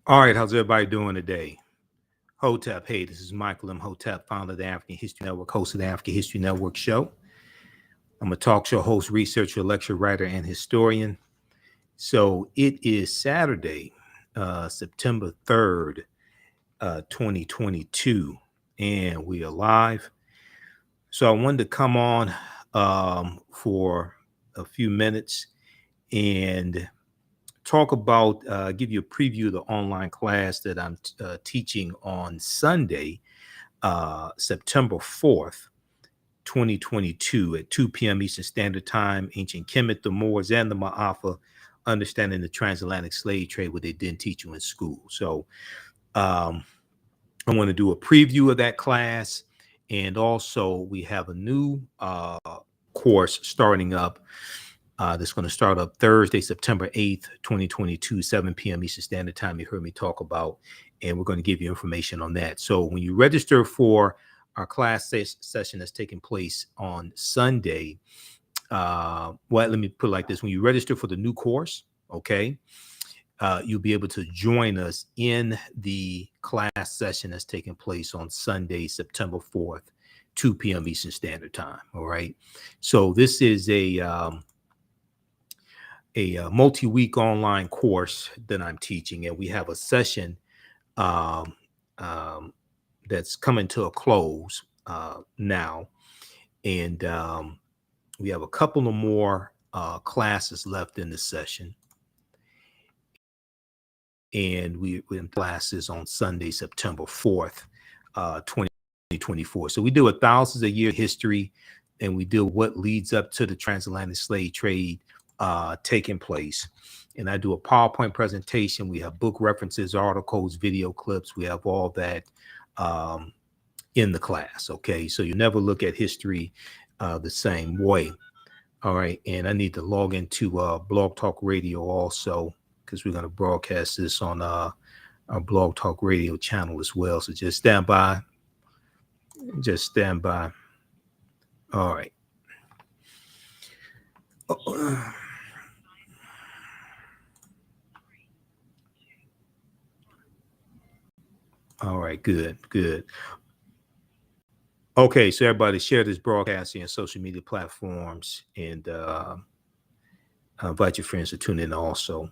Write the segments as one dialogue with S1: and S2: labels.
S1: All right, how's everybody doing today? Hotep, hey, this is Michael M. Hotep, founder of the African History Network, host of the African History Network show. I'm a talk show host, researcher, lecturer, writer, and historian. So it is Saturday, September 3rd, 2022, and we are live. So I wanted to come on for a few minutes and talk about, give you a preview of the online class that I'm teaching on Sunday, September 4th, 2022 at 2 p.m. Eastern Standard Time. Ancient Kemet, the Moors, and the Ma'afa, understanding the transatlantic slave trade, what they didn't teach you in school. So I want to do a preview of that class. And also we have a new course starting up that's going to start up Thursday, September 8th, 2022, 7 p.m. Eastern Standard Time. You heard me talk about, and we're going to give you information on that. So when you register for our class session that's taking place on Sunday, well, let me put it like this. When you register for the new course, okay, you'll be able to join us in the class session that's taking place on Sunday, September 4th, 2 p.m. Eastern Standard Time. All right. So this is a multi-week online course that I'm teaching, and we have a session that's coming to a close now, and we have a couple of more classes left in the session, and we have classes on Sunday, September 4th, 2024. So we do 1,000 a year history, and we do what leads up to the transatlantic slave trade taking place. And I do a PowerPoint presentation. We have book references, articles, video clips. We have all that in the class. Okay, so you never look at history the same way. All right, and I need to log into Blog Talk Radio also, because we're going to broadcast this on our Blog Talk Radio channel as well. So just stand by. Just stand by. All right. All right, good. Okay, so everybody share this broadcast on social media platforms, and invite your friends to tune in also.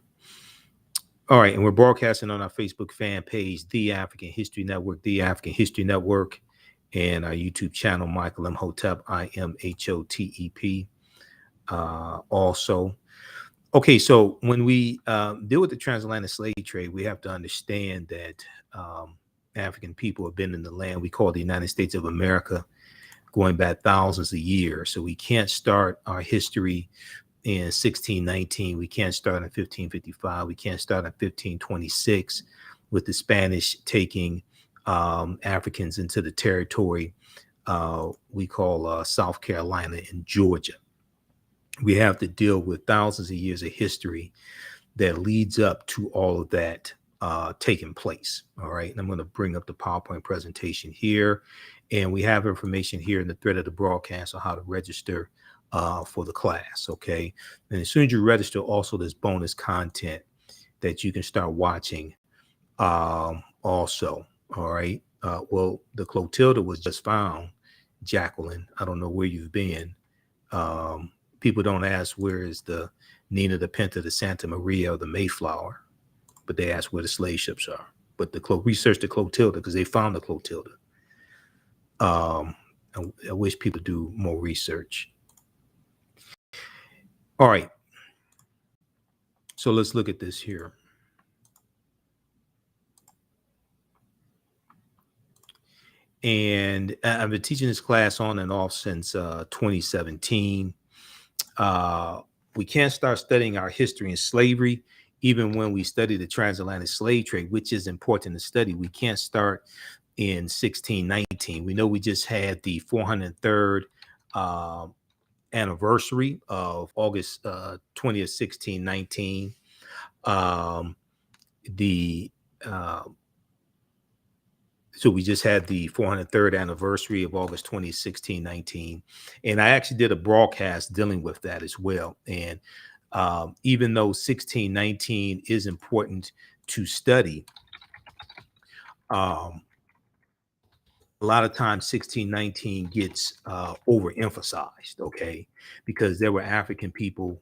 S1: All right, and we're broadcasting on our Facebook fan page, The African History Network, The African History Network, and our YouTube channel, Michael M. Hotep, IMHOTEP. Also, okay, so when we deal with the transatlantic slave trade, we have to understand that African people have been in the land we call the United States of America going back thousands of years. So we can't start our history in 1619. We can't start in 1555. We can't start in 1526 with the Spanish taking Africans into the territory we call South Carolina and Georgia. We have to deal with thousands of years of history that leads up to all of that taking place. All right. And I'm going to bring up the PowerPoint presentation here. And we have information here in the thread of the broadcast on how to register for the class. Okay. And as soon as you register, also there's bonus content that you can start watching also. All right. Well, the Clotilda was just found. Jacqueline, I don't know where you've been. People don't ask where is the Nina, the Pinta, the Santa Maria, or the Mayflower, but they ask where the slave ships are. But the research the Clotilda because they found the Clotilda. I wish people do more research. All right. So let's look at this here. And I've been teaching this class on and off since 2017. We can't start studying our history in slavery, even when we study the transatlantic slave trade, which is important to study. We can't start in 1619. We know we just had the 403rd anniversary of August 20th, 1619. So we just had the 403rd anniversary of August 20, 1619. And I actually did a broadcast dealing with that as well. And even though 1619 is important to study, um, a lot of times 1619 gets overemphasized, okay, because there were African people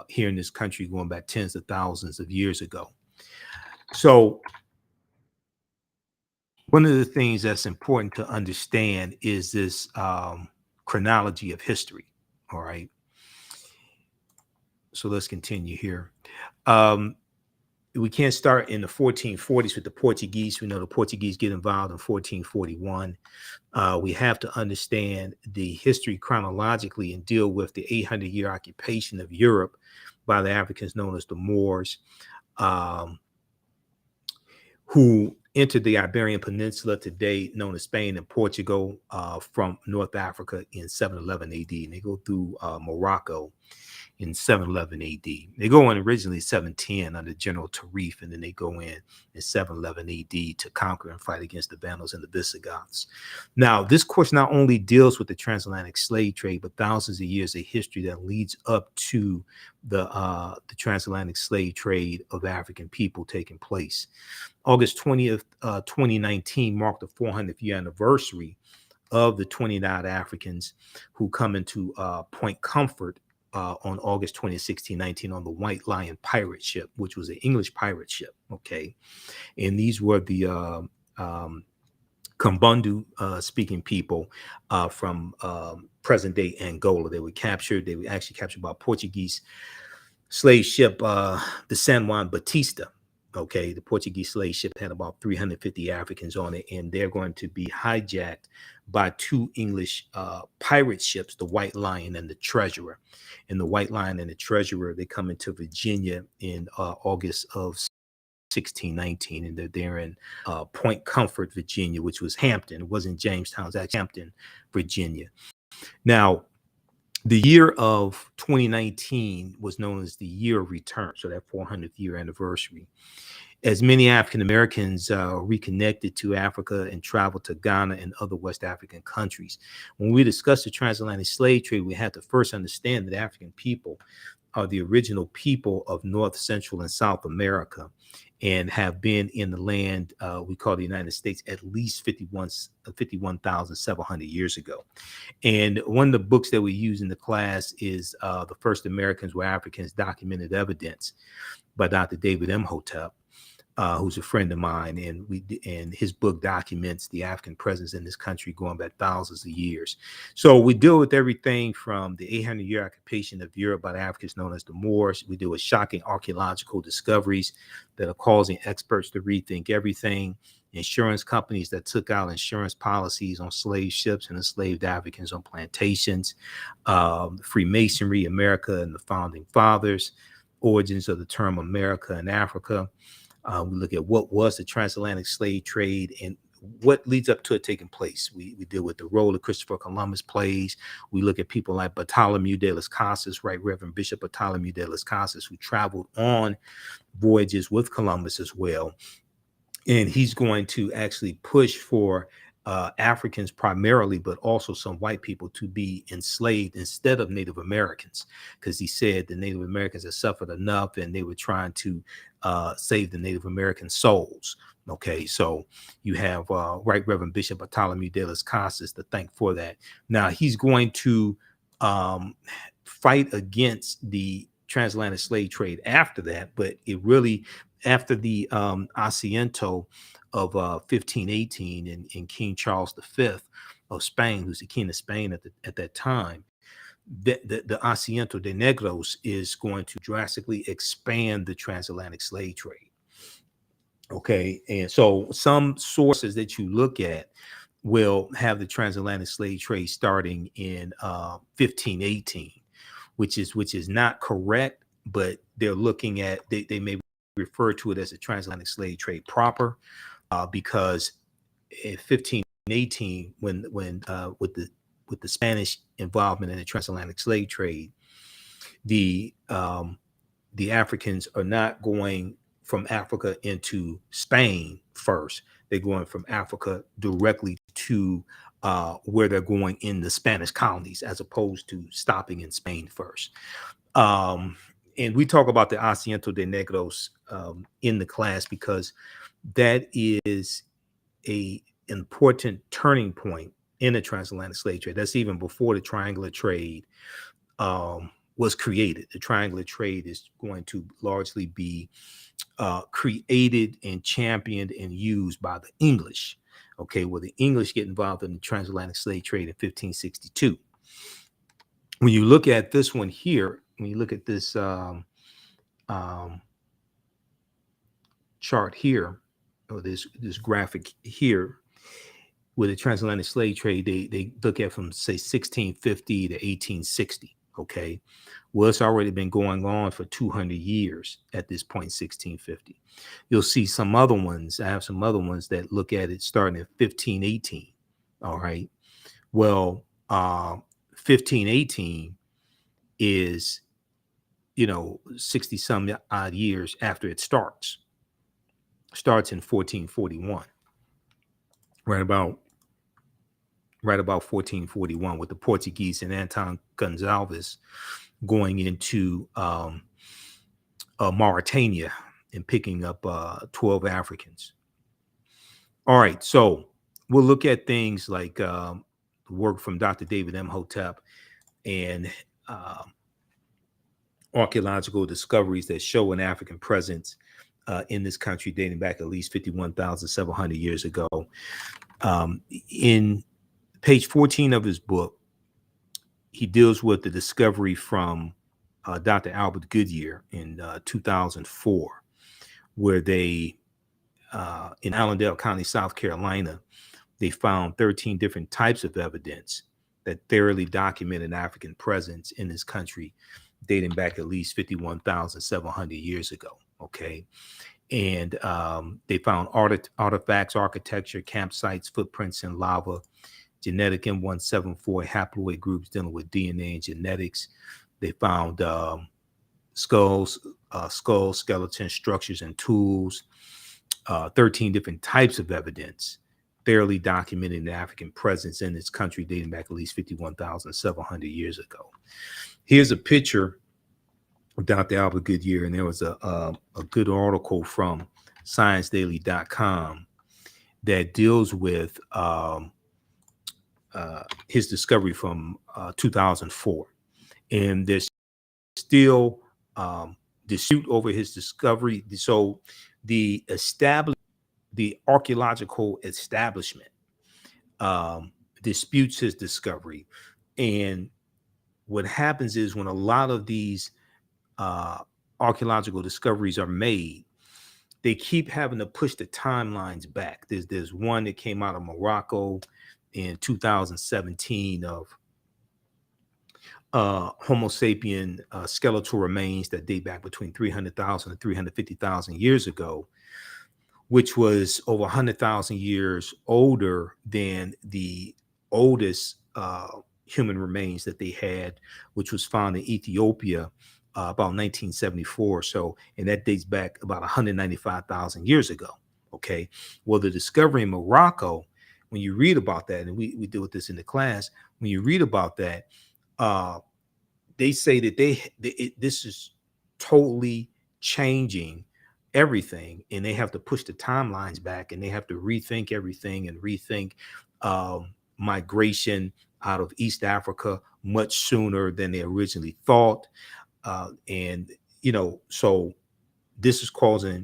S1: here in this country going back tens of thousands of years ago. So one of the things that's important to understand is this chronology of history. All right. So let's continue here. Um, we can't start in the 1440s with the Portuguese. We know the Portuguese get involved in 1441. We have to understand the history chronologically and deal with the 800-year occupation of Europe by the Africans known as the Moors, um, who entered the Iberian Peninsula, today known as Spain and Portugal, from North Africa in 711 AD. And they go through Morocco in 711 AD. They go in originally 710 under General Tarif, and then they go in 711 AD to conquer and fight against the Vandals and the Visigoths. Now, this course not only deals with the transatlantic slave trade, but thousands of years of history that leads up to the transatlantic slave trade of African people taking place. August 20th, 2019 marked the 400th year anniversary of the 29 Africans who come into Point Comfort on August 20th, 1619 on the White Lion pirate ship, which was an English pirate ship, okay? And these were the Kimbundu speaking people from present-day Angola. They were captured. They were actually captured by a Portuguese slave ship, the San Juan Batista. Okay, the Portuguese slave ship had about 350 Africans on it, and they're going to be hijacked by two English pirate ships, the White Lion and the Treasurer. And the White Lion and the Treasurer, they come into Virginia in August of 1619, and they're there in Point Comfort, Virginia, which was Hampton. It wasn't Jamestown, it was actually Hampton, Virginia. Now, the year of 2019 was known as the year of return, so that 400th year anniversary. As many African Americans reconnected to Africa and traveled to Ghana and other West African countries. When we discuss the transatlantic slave trade, we have to first understand that African people are the original people of North, Central, and South America, and have been in the land we call the United States at least 51,700 years ago. And one of the books that we use in the class is The First Americans Were Africans, Documented Evidence by Dr. David M. Hotep, who's a friend of mine, and his book documents the African presence in this country going back thousands of years. So we deal with everything from the 800-year occupation of Europe by the Africans known as the Moors. We deal with shocking archaeological discoveries that are causing experts to rethink everything. Insurance companies that took out insurance policies on slave ships and enslaved Africans on plantations, Freemasonry, America and the Founding Fathers, origins of the term America and Africa. We look at what was the transatlantic slave trade and what leads up to it taking place. We deal with the role that Christopher Columbus plays. We look at people like Bartholomew de las Casas, Right Reverend Bishop Bartholomew de las Casas, who traveled on voyages with Columbus as well. And he's going to actually push for Africans primarily, but also some white people, to be enslaved instead of Native Americans, because he said the Native Americans had suffered enough and they were trying to save the Native American souls. Okay, so you have Right Reverend Bishop Bartholomew de las Casas to thank for that. Now he's going to fight against the transatlantic slave trade after that, but it really, after the Asiento of 1518 and King Charles V of Spain, who's the king of Spain at that time, the Asiento de Negros is going to drastically expand the transatlantic slave trade. Okay, and so some sources that you look at will have the transatlantic slave trade starting in 1518, which is not correct, but they're looking at, they may refer to it as a transatlantic slave trade proper, because in 1518, when with the Spanish involvement in the transatlantic slave trade, the Africans are not going from Africa into Spain first. They're going from Africa directly to where they're going in the Spanish colonies, as opposed to stopping in Spain first. And we talk about the Asiento de Negros in the class because that is a important turning point in the transatlantic slave trade. That's even before the triangular trade was created. The triangular trade is going to largely be created and championed and used by the English. Okay, well, the English get involved in the transatlantic slave trade in 1562. When you look at this one here, when you look at this chart here, or this graphic here, with the transatlantic slave trade, they look at from say 1650 to 1860. Okay, well, it's already been going on for 200 years at this point, 1650. You'll see some other ones. I have some other ones that look at it starting at 1518. All right, well, 1518 is 60 some odd years after it starts in 1441, right about 1441, with the Portuguese and Anton Gonzalez going into Mauritania and picking up 12 Africans. All right, so we'll look at things like the work from Dr. David Imhotep and archaeological discoveries that show an African presence in this country dating back at least 51,700 years ago. In page 14 of his book, he deals with the discovery from Dr. Albert Goodyear in 2004, where they, in Allendale County, South Carolina, they found 13 different types of evidence that thoroughly document an African presence in this country dating back at least 51,700 years ago. Okay. And they found artifacts, architecture, campsites, footprints in lava, genetic M174 haploid groups dealing with DNA and genetics. They found skulls, skeletons, structures, and tools, 13 different types of evidence, thoroughly documenting the African presence in this country dating back at least 51,700 years ago. Here's a picture of Dr. Albert Goodyear, and there was a good article from ScienceDaily.com that deals with his discovery from 2004. And there's still dispute over his discovery. So the archaeological establishment disputes his discovery. And what happens is, when a lot of these archaeological discoveries are made, they keep having to push the timelines back. There's one that came out of Morocco in 2017 of Homo sapien skeletal remains that date back between 300,000 and 350,000 years ago, which was over 100,000 years older than the oldest human remains that they had, which was found in Ethiopia about 1974. So, and that dates back about 195,000 years ago. Okay. Well, the discovery in Morocco, when you read about that, and we deal with this in the class, when you read about that, they say that this is totally changing everything, and they have to push the timelines back, and they have to rethink everything and rethink migration out of East Africa much sooner than they originally thought. And so this is causing,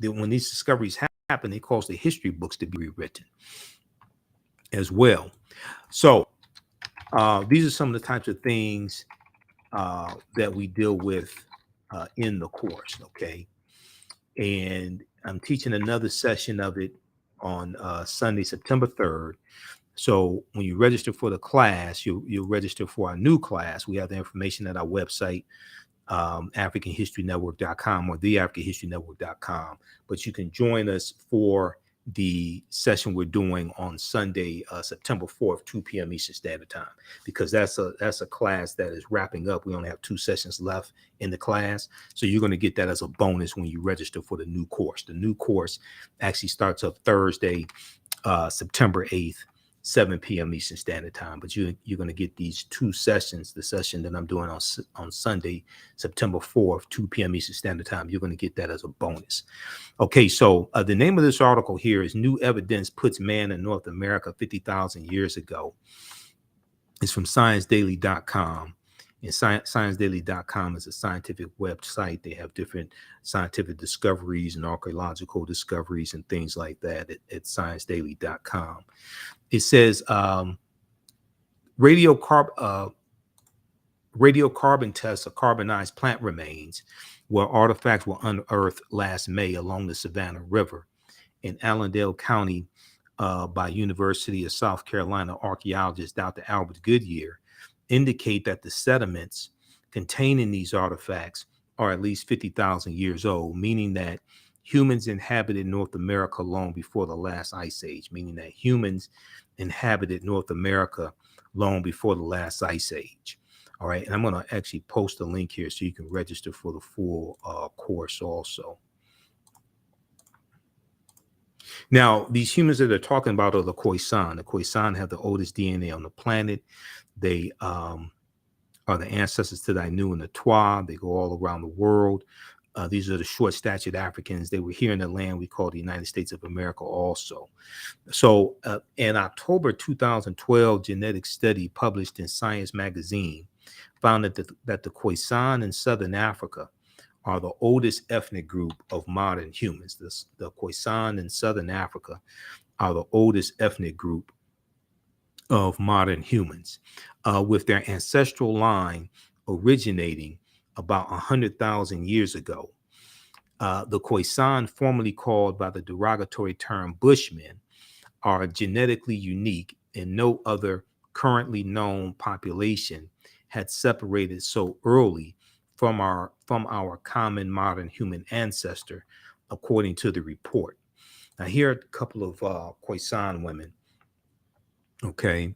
S1: when these discoveries happen, they cause the history books to be rewritten as well. So these are some of the types of things that we deal with in the course. Okay. And I'm teaching another session of it on Sunday, September 3rd. So when you register for the class, you'll register for our new class. We have the information at our website, AfricanHistoryNetwork.com or theAfricanHistoryNetwork.com. But you can join us for the session we're doing on Sunday, September 4th, 2 p.m. Eastern Standard Time, because that's a class that is wrapping up. We only have 2 sessions left in the class. So you're going to get that as a bonus when you register for the new course. The new course actually starts up Thursday, September 8th, 7 p.m. Eastern Standard Time. But you're going to get these two sessions. The session that I'm doing on Sunday, September 4th, 2 p.m. Eastern Standard Time. You're going to get that as a bonus. Okay, so the name of this article here is New Evidence Puts Man in North America 50,000 Years Ago. It's from ScienceDaily.com. And ScienceDaily.com is a scientific website. They have different scientific discoveries and archaeological discoveries and things like that at ScienceDaily.com. It says radiocarbon tests of carbonized plant remains where artifacts were unearthed last May along the Savannah River in Allendale County by University of South Carolina archaeologist Dr. Albert Goodyear indicate that the sediments containing these artifacts are at least 50,000 years old, meaning that humans inhabited North America long before the last ice age, meaning that humans inhabited North America long before the last ice age. All right, and I'm going to actually post a link here so you can register for the full course also. Now, these humans that they're talking about are the Khoisan. The Khoisan have the oldest DNA on the planet. They are the ancestors to the Ainu and the Twa. They go all around the world. These are the short-statured Africans. They were here in the land we call the United States of America also. So in October 2012, genetic study published in Science magazine found that the Khoisan in Southern Africa are the oldest ethnic group of modern humans. The Khoisan in Southern Africa are the oldest ethnic group of modern humans, with their ancestral line originating about 100,000 years ago. The Khoisan, formerly called by the derogatory term Bushmen, are genetically unique, and no other currently known population had separated so early from our common modern human ancestor, according to the report. Now, here are a couple of Khoisan women. Okay.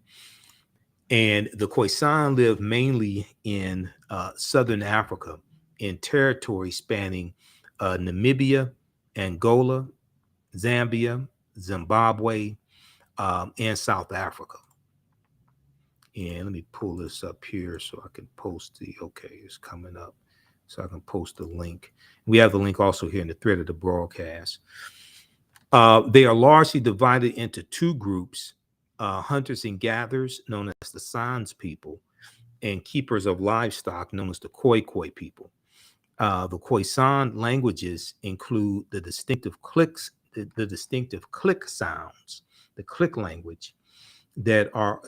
S1: And the Khoisan live mainly in Southern Africa, in territory spanning Namibia, Angola, Zambia, Zimbabwe, and South Africa. And let me pull this up here so I can post it's coming up. So I can post the link. We have the link also here in the thread of the broadcast. They are largely divided into two groups, hunters and gatherers, known as the Sans people, and keepers of livestock, known as the Khoi Khoi people. The Khoisan languages include the distinctive clicks, the distinctive click sounds, the click language that are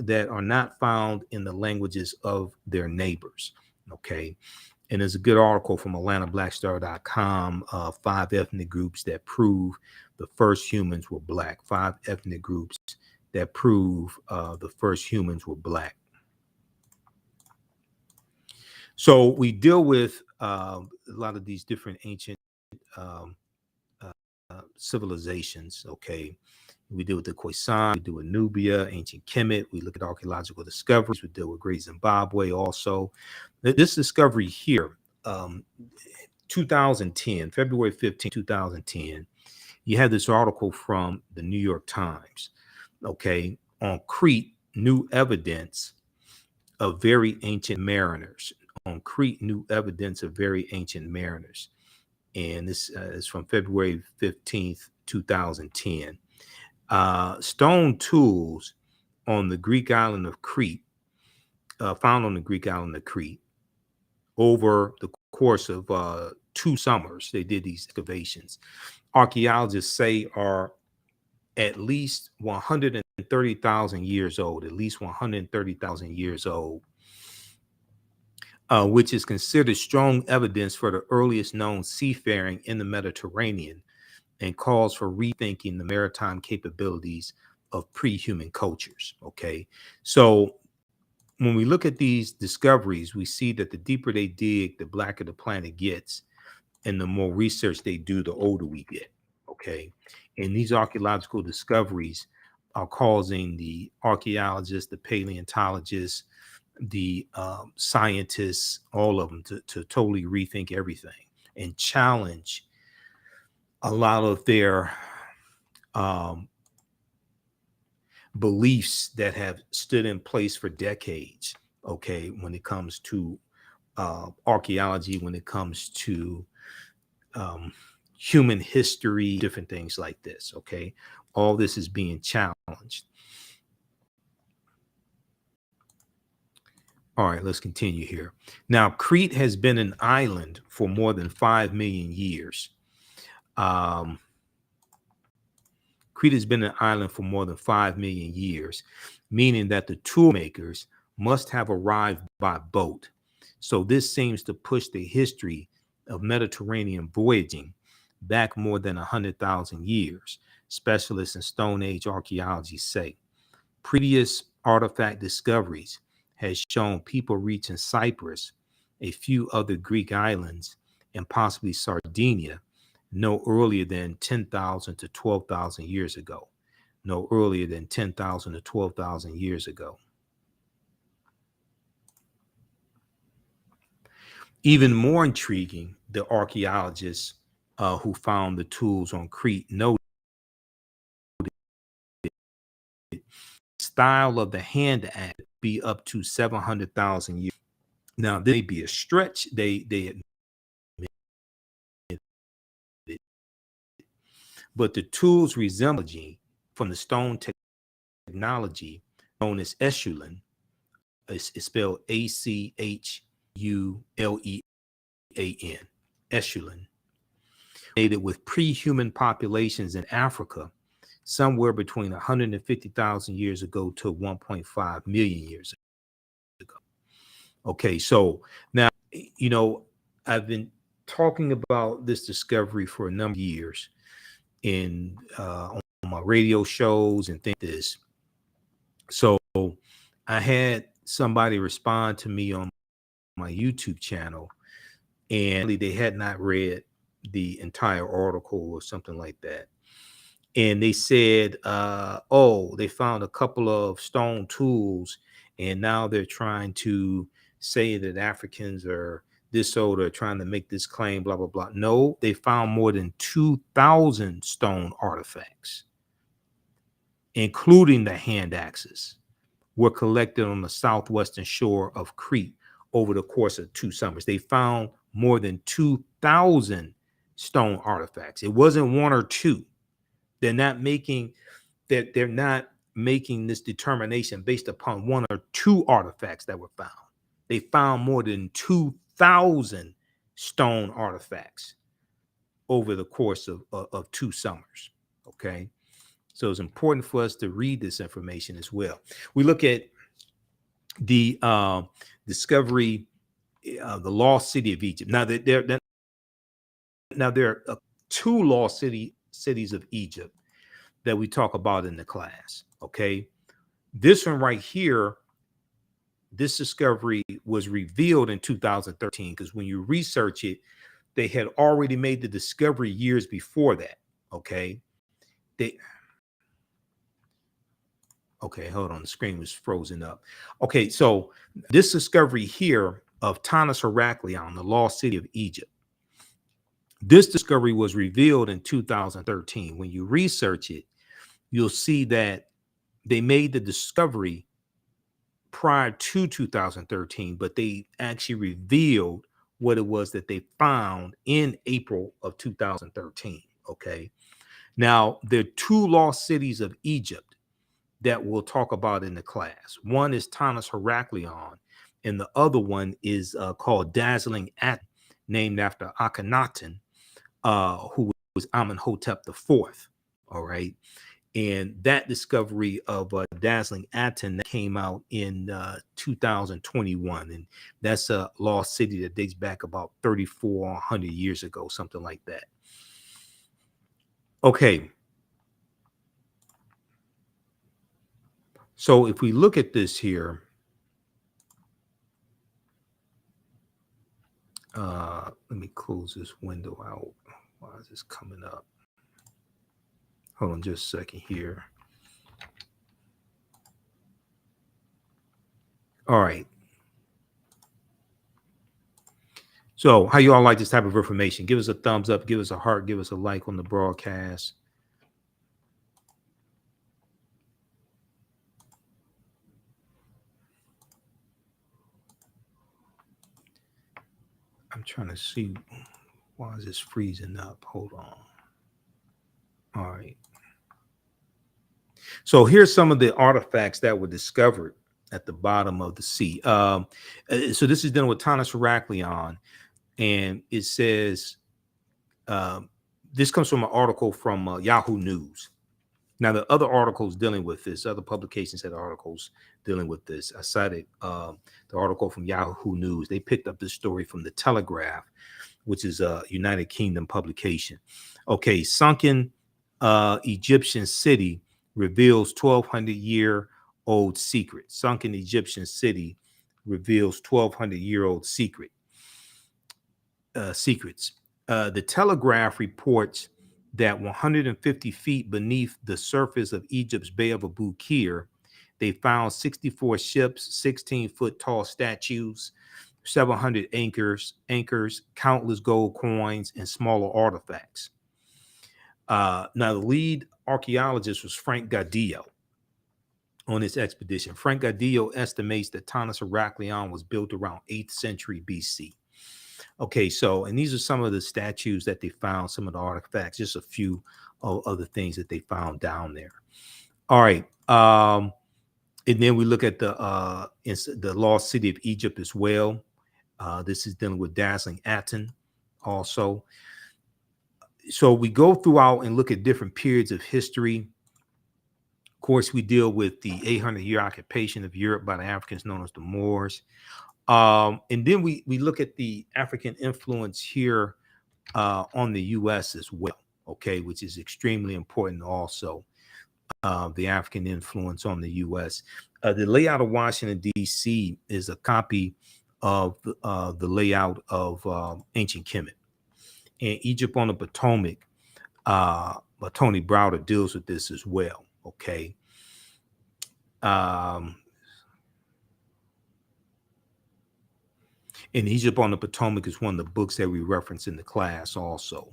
S1: not found in the languages of their neighbors. Okay. And there's a good article from AtlantaBlackStar.com, 5 ethnic groups that prove the first humans were black. 5 ethnic groups that prove the first humans were black. So we deal with a lot of these different ancient civilizations. Okay. We deal with the Khoisan, we deal with Nubia, ancient Kemet. We look at archaeological discoveries. We deal with Great Zimbabwe also. This discovery here, 2010, February 15, 2010, you have this article from the New York Times, okay, on Crete, new evidence of very ancient mariners. On Crete, new evidence of very ancient mariners. And this is from February 15th, 2010. Stone tools on the Greek island of Crete, found on the Greek island of Crete, over the course of 2 summers, they did these excavations. Archaeologists say are at least 130,000 years old, at least 130,000 years old, which is considered strong evidence for the earliest known seafaring in the Mediterranean, and calls for rethinking the maritime capabilities of pre-human cultures. Okay, so when we look at these discoveries, we see that the deeper they dig, the blacker the planet gets, and the more research they do, the older we get. Okay, and these archaeological discoveries are causing the archaeologists, the paleontologists, the scientists, all of them to totally rethink everything and challenge a lot of their beliefs that have stood in place for decades. Okay, when it comes to archaeology, when it comes to um, human history, different things like this. Okay, all this is being challenged. All right, let's continue here. Now, Crete has been an island for more than 5 million years. Um, Crete has been an island for more than 5 million years, meaning that the tool makers must have arrived by boat. So this seems to push the history of Mediterranean voyaging back more than 100,000 years, specialists in Stone Age archaeology say. Previous artifact discoveries has shown people reaching Cyprus, a few other Greek islands, and possibly Sardinia no earlier than 10,000 to 12,000 years ago. No earlier than 10,000 to 12,000 years ago. Even more intriguing, the archaeologists who found the tools on Crete noted the style of the hand axe be up to 700,000 years. Now, this may be a stretch. They admit it, but the tools resembling from the stone technology known as Eschulen, is spelled Achulean, Eschulen, dated with pre-human populations in Africa somewhere between 150,000 years ago to 1.5 million years ago. Okay, so now, I've been talking about this discovery for a number of years on my radio shows and things like this. So I had somebody respond to me on my YouTube channel, and they had not read the entire article or something like that. And they said, oh, they found a couple of stone tools, and now they're trying to say that Africans are this old, or trying to make this claim, blah, blah, blah. No, they found more than 2,000 stone artifacts, including the hand axes, were collected on the southwestern shore of Crete over the course of 2 summers. They found more than 2,000 stone artifacts. It wasn't 1 or 2. They're not making this determination based upon 1 or 2 artifacts that were found. They found more than 2,000 stone artifacts over the course of 2 summers. Okay. So it's important for us to read this information as well. We look at the discovery, the lost city of Egypt. Now, there are 2 lost cities of Egypt that we talk about in the class. Okay, this one right here, this discovery was revealed in 2013, because when you research it, they had already made the discovery years before that. Okay, okay, hold on, the screen was frozen up. Okay, so this discovery here of Tanis Heraklion, the lost city of Egypt, this discovery was revealed in 2013. When you research it, you'll see that they made the discovery prior to 2013, but they actually revealed what it was that they found in April of 2013. Okay, now there are 2 lost cities of Egypt that we'll talk about in the class. One is Tanis Heraklion, and the other one is called Dazzling Aten, named after Akhenaten, who was Amenhotep IV. All right, and that discovery of Dazzling Aten that came out in 2021, and that's a lost city that dates back about 3,400 years ago, something like that. Okay, so if we look at this here, let me close this window out. Why is this coming up? Hold on just a second here. All right. So how you all like this type of information? Give us a thumbs up, give us a heart, give us a like on the broadcast. I'm trying to see why is this freezing up. Hold on. All right. So here's some of the artifacts that were discovered at the bottom of the sea. So this is dealing with Tanis Heraklion, and it says um, this comes from an article from Yahoo News. Now, the other articles dealing with this, other publications had articles dealing with this. I cited the article from Yahoo News. They picked up this story from the Telegraph, which is a United Kingdom publication. Okay, sunken Egyptian city reveals 1,200-year-old secret. Sunken Egyptian city reveals 1,200-year-old secrets. The Telegraph reports that 150 feet beneath the surface of Egypt's Bay of Abu Qir, they found 64 ships, 16-foot tall statues, 700 anchors, countless gold coins, and smaller artifacts. Now, the lead archaeologist was Frank Gaudillo on this expedition. Frank Gaudillo estimates that Tanis Heraklion was built around 8th century BC. Okay, so, and these are some of the statues that they found, some of the artifacts, just a few of the things that they found down there. All right. And then we look at the lost city of Egypt as well. This is dealing with dazzling Aten also. So we go throughout and look at different periods of history. Of course, we deal with the 800-year occupation of Europe by the Africans known as the Moors. And then we look at the African influence here on the U.S. as well, okay, which is extremely important also, the African influence on the U.S. The layout of Washington, D.C. is a copy of the layout of ancient Kemet. And Egypt on the Potomac, Tony Browder deals with this as well, okay. And Egypt on the Potomac is one of the books that we reference in the class also.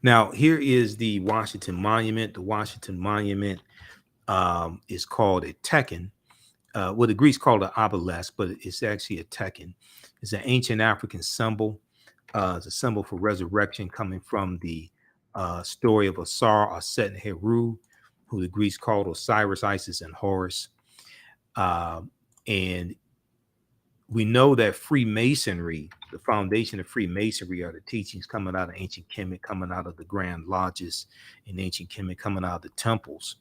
S1: Now, here is the Washington Monument. The Washington Monument is called a tekhen. Well, the Greeks call it an obelisk, but it's actually a tekhen. It's an ancient African symbol. It's a symbol for resurrection coming from the story of Asar, Aset, and Heru, who the Greeks called Osiris, Isis, and Horus. And we know that Freemasonry, the foundation of Freemasonry, are the teachings coming out of ancient Kemet, coming out of the Grand Lodges in ancient Kemet, coming out of the temples.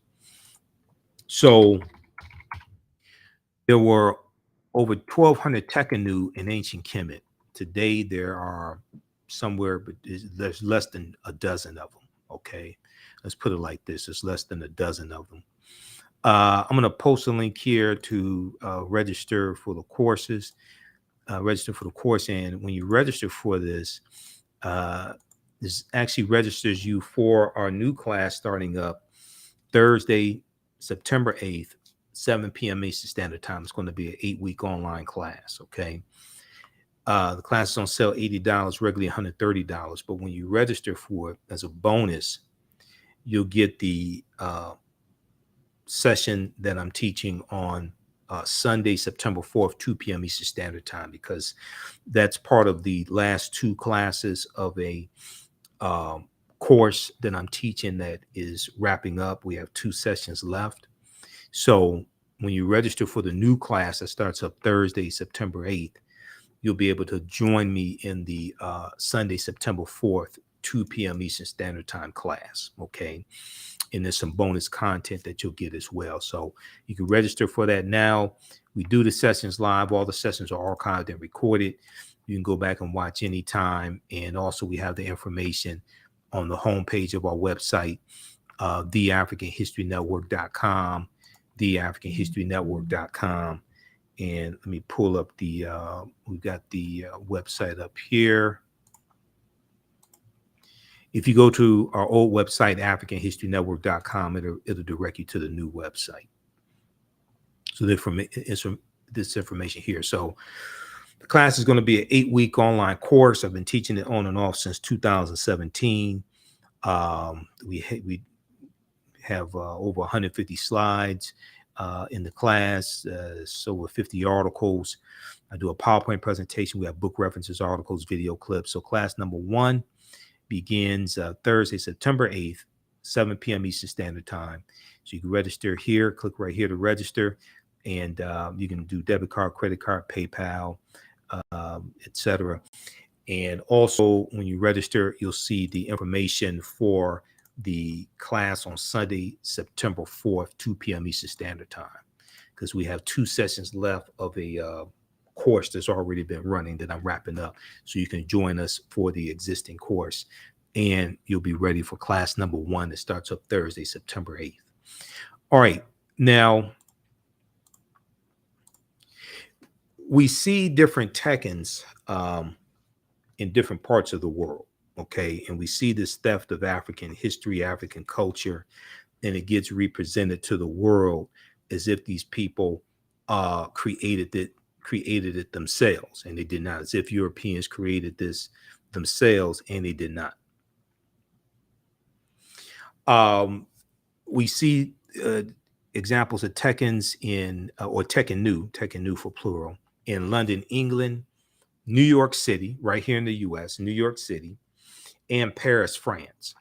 S1: So there were over 1,200 tekhenu in ancient Kemet. Today, there are somewhere, but there's less than a dozen of them, okay? Let's put it like this. There's less than a dozen of them. I'm going to post a link here to register for the courses, and when you register for this, this actually registers you for our new class starting up Thursday, September 8th, 7 p.m. Eastern Standard Time. It's going to be an 8-week online class, okay? The class is on sale $80, regularly $130, but when you register for it as a bonus, you'll get the session that I'm teaching on Sunday, September 4th, 2 p.m. Eastern Standard Time, because that's part of the last 2 classes of a course that I'm teaching that is wrapping up. We have 2 sessions left. So when you register for the new class that starts up Thursday, September 8th, you'll be able to join me in the Sunday, September 4th, 2 p.m. Eastern Standard Time class, okay? And there's some bonus content that you'll get as well. So you can register for that now. We do the sessions live. All the sessions are archived and recorded. You can go back and watch anytime. And also we have the information on the homepage of our website, theafricanhistorynetwork.com, theafricanhistorynetwork.com. And let me pull up the, we've got the website up here. If you go to our old website, africanhistorynetwork.com, it'll direct you to the new website. So this information here. So the class is going to be an 8-week online course. I've been teaching it on and off since 2017. We have over 150 slides. in the class. So with 50 articles, I do a PowerPoint presentation. We have book references, articles, video clips. So class number 1 begins Thursday, September 8th, 7 p.m. Eastern Standard Time. So you can register here, click right here to register, and you can do debit card, credit card, PayPal, etc. And also, when you register, you'll see the information for the class on Sunday, September 4th, 2 p.m. Eastern Standard Time, because we have 2 sessions left of a course that's already been running that I'm wrapping up. So you can join us for the existing course, and you'll be ready for class number 1 that starts up Thursday, September 8th. All right. Now, we see different Tekkens in different parts of the world. Okay. And we see this theft of African history, African culture, and it gets represented to the world as if these people created it themselves, and they did not, as if Europeans created this themselves, and they did not. We see examples of Tekkens in, or Tekken for plural, in London, England, New York City, right here in the US, New York City, and Paris, France.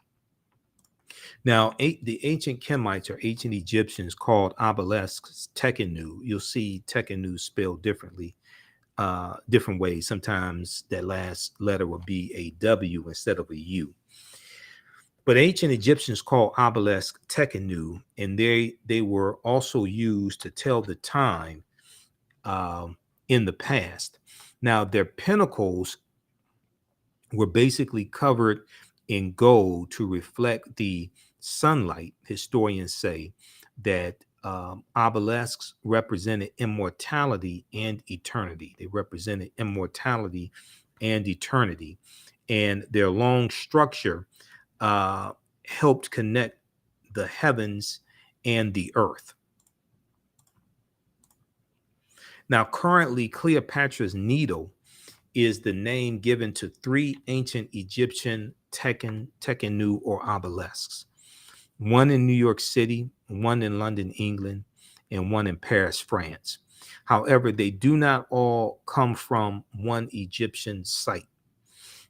S1: Now, the ancient Kemites or ancient Egyptians called obelisks Tekkenu. You'll see Tekkenu spelled differently, different ways. Sometimes that last letter will be a W instead of a U. But ancient Egyptians called obelisk Tekkenu, and they were also used to tell the time in the past. Now, their pinnacles were basically covered in gold to reflect the sunlight. Historians say that obelisks represented immortality and eternity. They represented immortality and eternity, and their long structure helped connect the heavens and the earth. Now, currently, Cleopatra's Needle is the name given to 3 ancient Egyptian Tekkenu or obelisks. One in New York City, one in London, England, and one in Paris, France. However, they do not all come from one Egyptian site.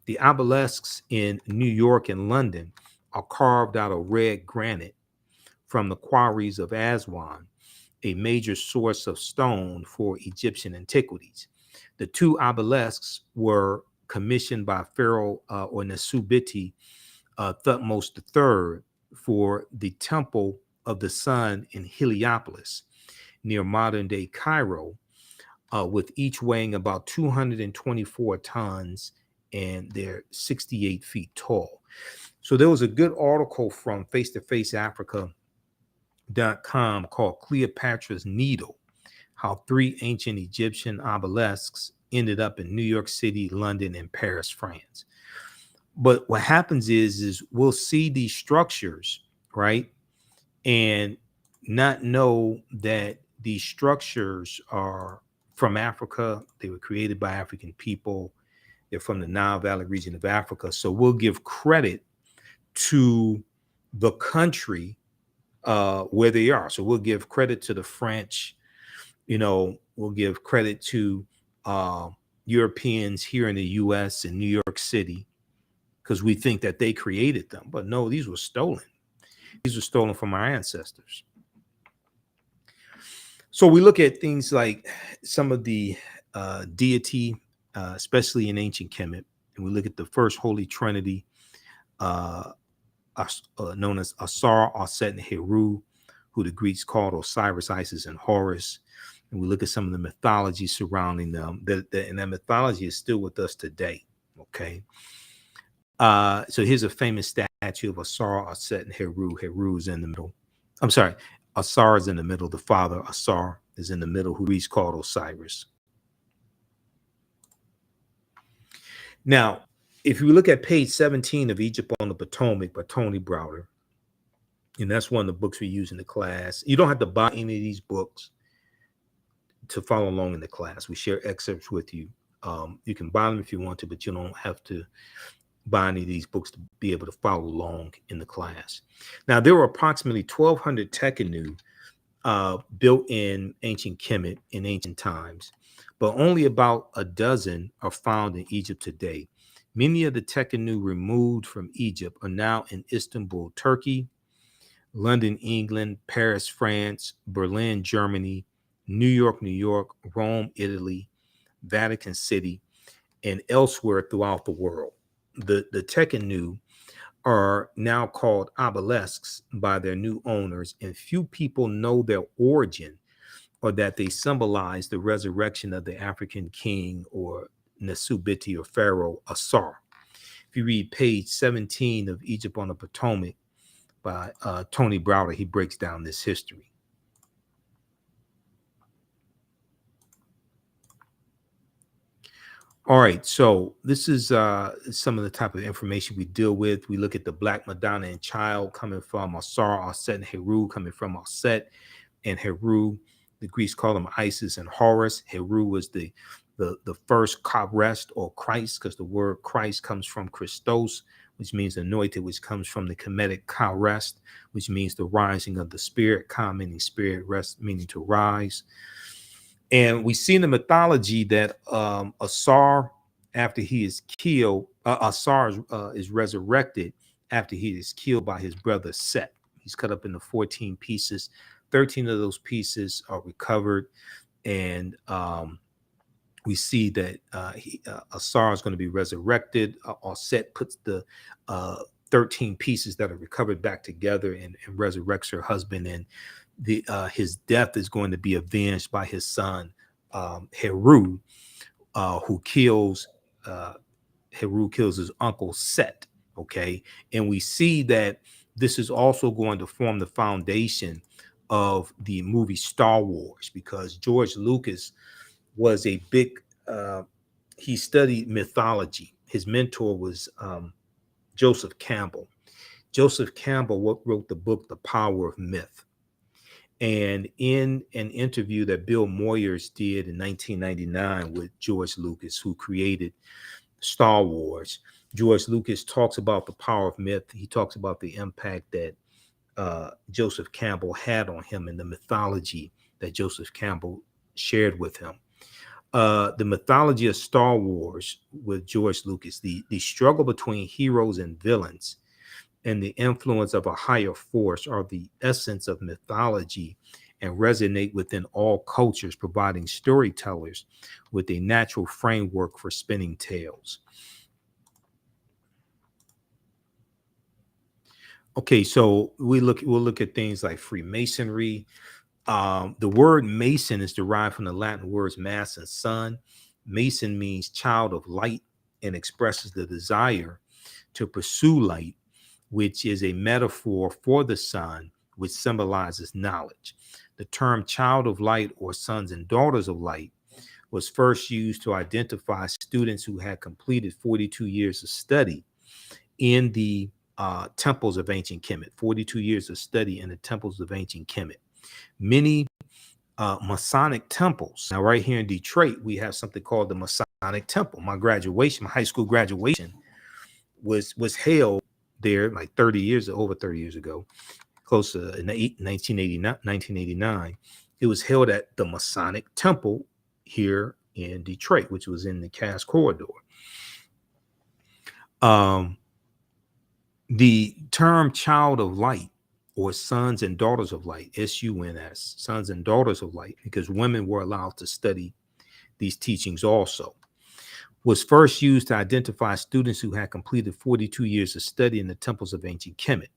S1: The obelisks in New York and London are carved out of red granite from the quarries of Aswan, a major source of stone for Egyptian antiquities. The 2 obelisks were commissioned by Pharaoh or Nesubiti Thutmose III for the Temple of the Sun in Heliopolis, near modern-day Cairo, with each weighing about 224 tons, and they're 68 feet tall. So there was a good article from FaceToFaceAfrica.com called Cleopatra's Needle, how 3 ancient Egyptian obelisks ended up in New York City, London, and Paris, France. But what happens is we'll see these structures, right, and not know that these structures are from Africa. They were created by African people. They're from the Nile Valley region of Africa. So we'll give credit to the country where they are. So we'll give credit to the French, we'll give credit to Europeans here in the US and New York City, because we think that they created them. But no, these were stolen. These were stolen from our ancestors. So we look at things like some of the deity, especially in ancient Kemet, and we look at the first Holy Trinity, known as Asar, Aset, and Heru, who the Greeks called Osiris, Isis, and Horus. And we look at some of the mythology surrounding them, and that mythology is still with us today. Okay. So here's a famous statue of Asar, Aset, and Heru. Heru is in the middle. I'm sorry, Asar is in the middle. The father, Asar, is in the middle, who Greeks called Osiris. Now, if you look at page 17 of Egypt on the Potomac by Tony Browder, and that's one of the books we use in the class. You don't have to buy any of these books to follow along in the class. We share excerpts with you. You can buy them if you want to, but you don't have to buy any of these books to be able to follow along in the class. Now, there were approximately 1,200 Tekkenu built in ancient Kemet in ancient times, but only about a dozen are found in Egypt today. Many of the Tekkenu removed from Egypt are now in Istanbul, Turkey, London, England, Paris, France, Berlin, Germany, New York, New York, Rome, Italy, Vatican City, and elsewhere throughout the world. The Tekkenu are now called obelisks by their new owners, and few people know their origin or that they symbolize the resurrection of the African king or Nesubiti or Pharaoh Asar. If you read page 17 of Egypt on the Potomac by Tony Browder, he breaks down this history. All right, so this is some of the type of information we deal with. We look at the Black Madonna and Child coming from Asar, Aset, and Heru coming from Aset and Heru. The Greeks call them Isis and Horus. Heru was the first Christ or Christ, because the word Christ comes from Christos, which means anointed, which comes from the Kemetic Ka-rest, which means the rising of the spirit. Ka meaning spirit, rest meaning to rise. And we see in the mythology that Asar, after he is killed, Asar is resurrected after he is killed by his brother Set. He's cut up into 14 pieces. 13 of those pieces are recovered, and we see that Asar is going to be resurrected. Set puts the 13 pieces that are recovered back together and resurrects her husband, and his death is going to be avenged by his son Heru, who kills his uncle Set. Okay, and we see that this is also going to form the foundation of the movie Star Wars, because George Lucas was a big he studied mythology. His mentor was Joseph Campbell. Joseph Campbell wrote the book The Power of Myth. And in an interview that Bill Moyers did in 1999 with George Lucas, who created Star Wars, George Lucas talks about the power of myth. He talks about the impact that Joseph Campbell had on him and the mythology that Joseph Campbell shared with him. The mythology of Star Wars with George Lucas, the struggle between heroes and villains, and the influence of a higher force are the essence of mythology and resonate within all cultures, providing storytellers with a natural framework for spinning tales. Okay, so we'll look at things like Freemasonry. The word Mason is derived from the Latin words mass and sun. Mason means child of light and expresses the desire to pursue light, which is a metaphor for the sun, which symbolizes knowledge. The term child of light or sons and daughters of light was first used to identify students who had completed 42 years of study in the temples of ancient Kemet, 42 years of study in the temples of ancient Kemet. Many Masonic temples. Now, right here in Detroit, we have something called the Masonic Temple. My high school graduation was held there like over 30 years ago, close to 1989. It was held at the Masonic Temple here in Detroit, which was in the Cass Corridor. The term child of light or sons and daughters of light, SUNS, sons and daughters of light, because women were allowed to study these teachings also, was first used to identify students who had completed 42 years of study in the temples of ancient Kemet.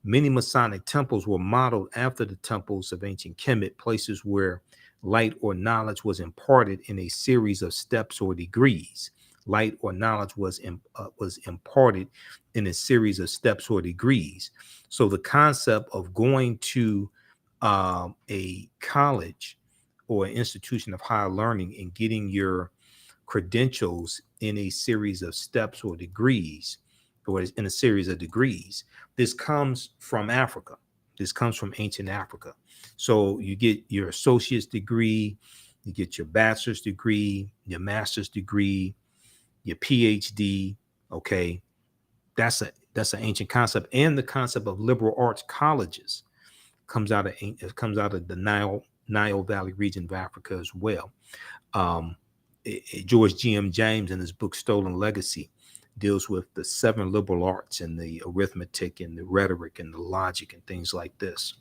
S1: Many Masonic temples were modeled after the temples of ancient Kemet, places where light or knowledge was imparted in a series of steps or degrees. Light or knowledge was imparted in a series of steps or degrees. So the concept of going to a college or an institution of higher learning and getting your credentials in a series of steps or degrees, or in a series of degrees, this comes from Africa. This comes from ancient Africa. So you get your associate's degree, you get your bachelor's degree, your master's degree, your PhD. Okay, that's an ancient concept, and the concept of liberal arts colleges comes out of the Nile Valley region of Africa as well. Um, George G.M. James in his book Stolen Legacy deals with the seven liberal arts and the arithmetic and the rhetoric and the logic and things like this.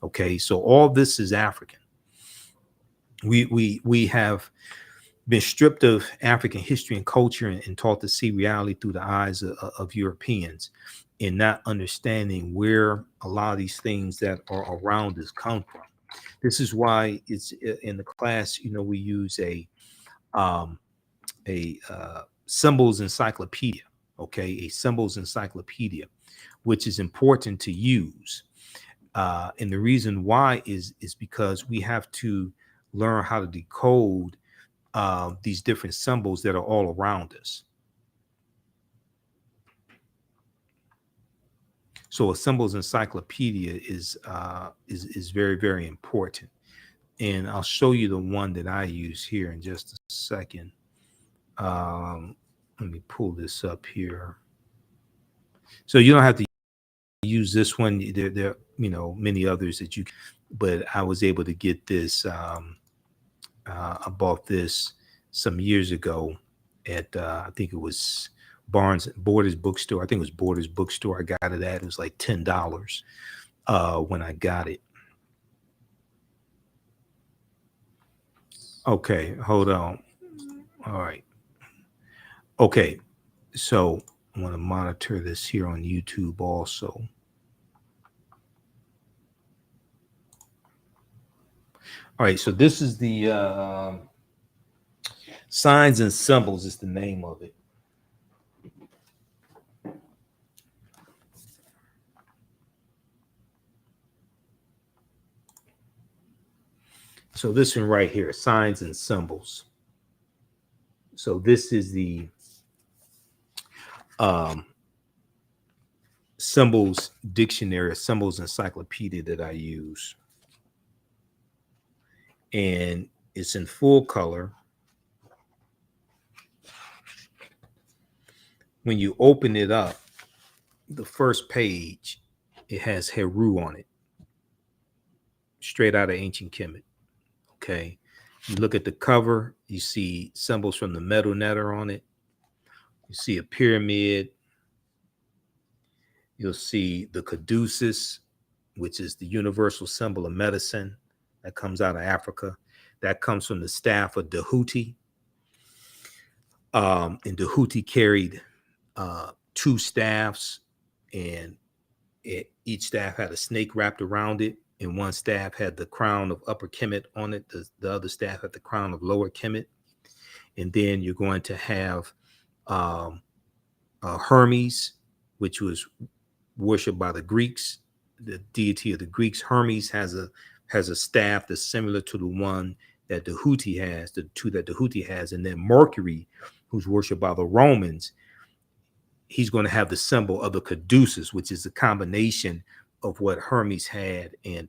S1: Okay, so all this is African. We have been stripped of African history and culture and taught to see reality through the eyes of Europeans, and not understanding where a lot of these things that are around us come from. This is why it's in the class, we use um, a symbols encyclopedia. Okay, a symbols encyclopedia, which is important to use. And the reason why is because we have to learn how to decode these different symbols that are all around us. So a symbols encyclopedia is very, very important. And I'll show you the one that I use here in just a second. Let me pull this up here. So you don't have to use this one. There are many others that you, but I was able to get this. I bought this some years ago at I think it was Borders bookstore. I think it was Borders bookstore. I got it at. It was like $10 when I got it. Okay, hold on. All right. Okay, so I want to monitor this here on YouTube also. All right, so this is the signs and symbols is the name of it. So this one right here, signs and symbols. So this is the symbols dictionary, symbols encyclopedia that I use. And it's in full color. When you open it up, the first page, it has Heru on it, straight out of ancient Kemet. Okay. You look at the cover, you see symbols from the metal netter on it. You see a pyramid. You'll see the caduceus, which is the universal symbol of medicine that comes out of Africa. That comes from the staff of Dahuti. And Dahuti carried two staffs, and each staff had a snake wrapped around it, and one staff had the crown of Upper Kemet on it. The other staff had the crown of Lower Kemet. And then you're going to have Hermes, which was worshipped by the Greeks, the deity of the Greeks. Hermes has a staff that's similar to the one that Dahuti has, the two that Dahuti has. And then Mercury, who's worshipped by the Romans, he's going to have the symbol of the caduceus, which is a combination of what Hermes had and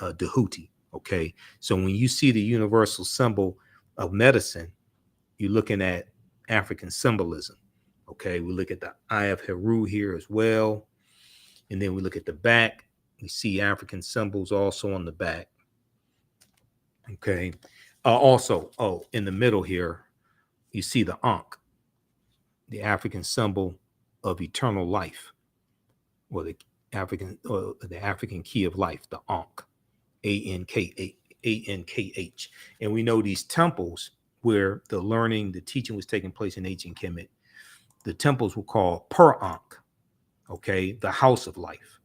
S1: Dahuti. Okay, so when you see the universal symbol of medicine, you're looking at African symbolism. Okay, we look at the Eye of Heru here as well, and then we look at the back. We see African symbols also on the back. Okay, also, in the middle here, you see the Ankh, the African symbol of eternal life, or the African key of life, the Ankh, Ankh. And we know these temples where the learning, the teaching was taking place in ancient Kemet, the temples were called Per-Ankh, okay, the house of life.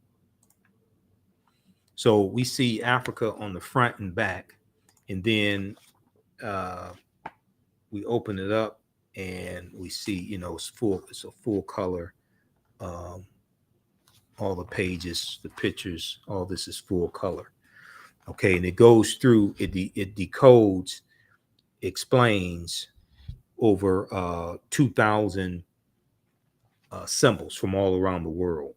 S1: So we see Africa on the front and back, and then we open it up and we see, it's a full color. All the pages, the pictures, all this is full color. Okay, and it goes through, it decodes, explains over 2,000 symbols from all around the world.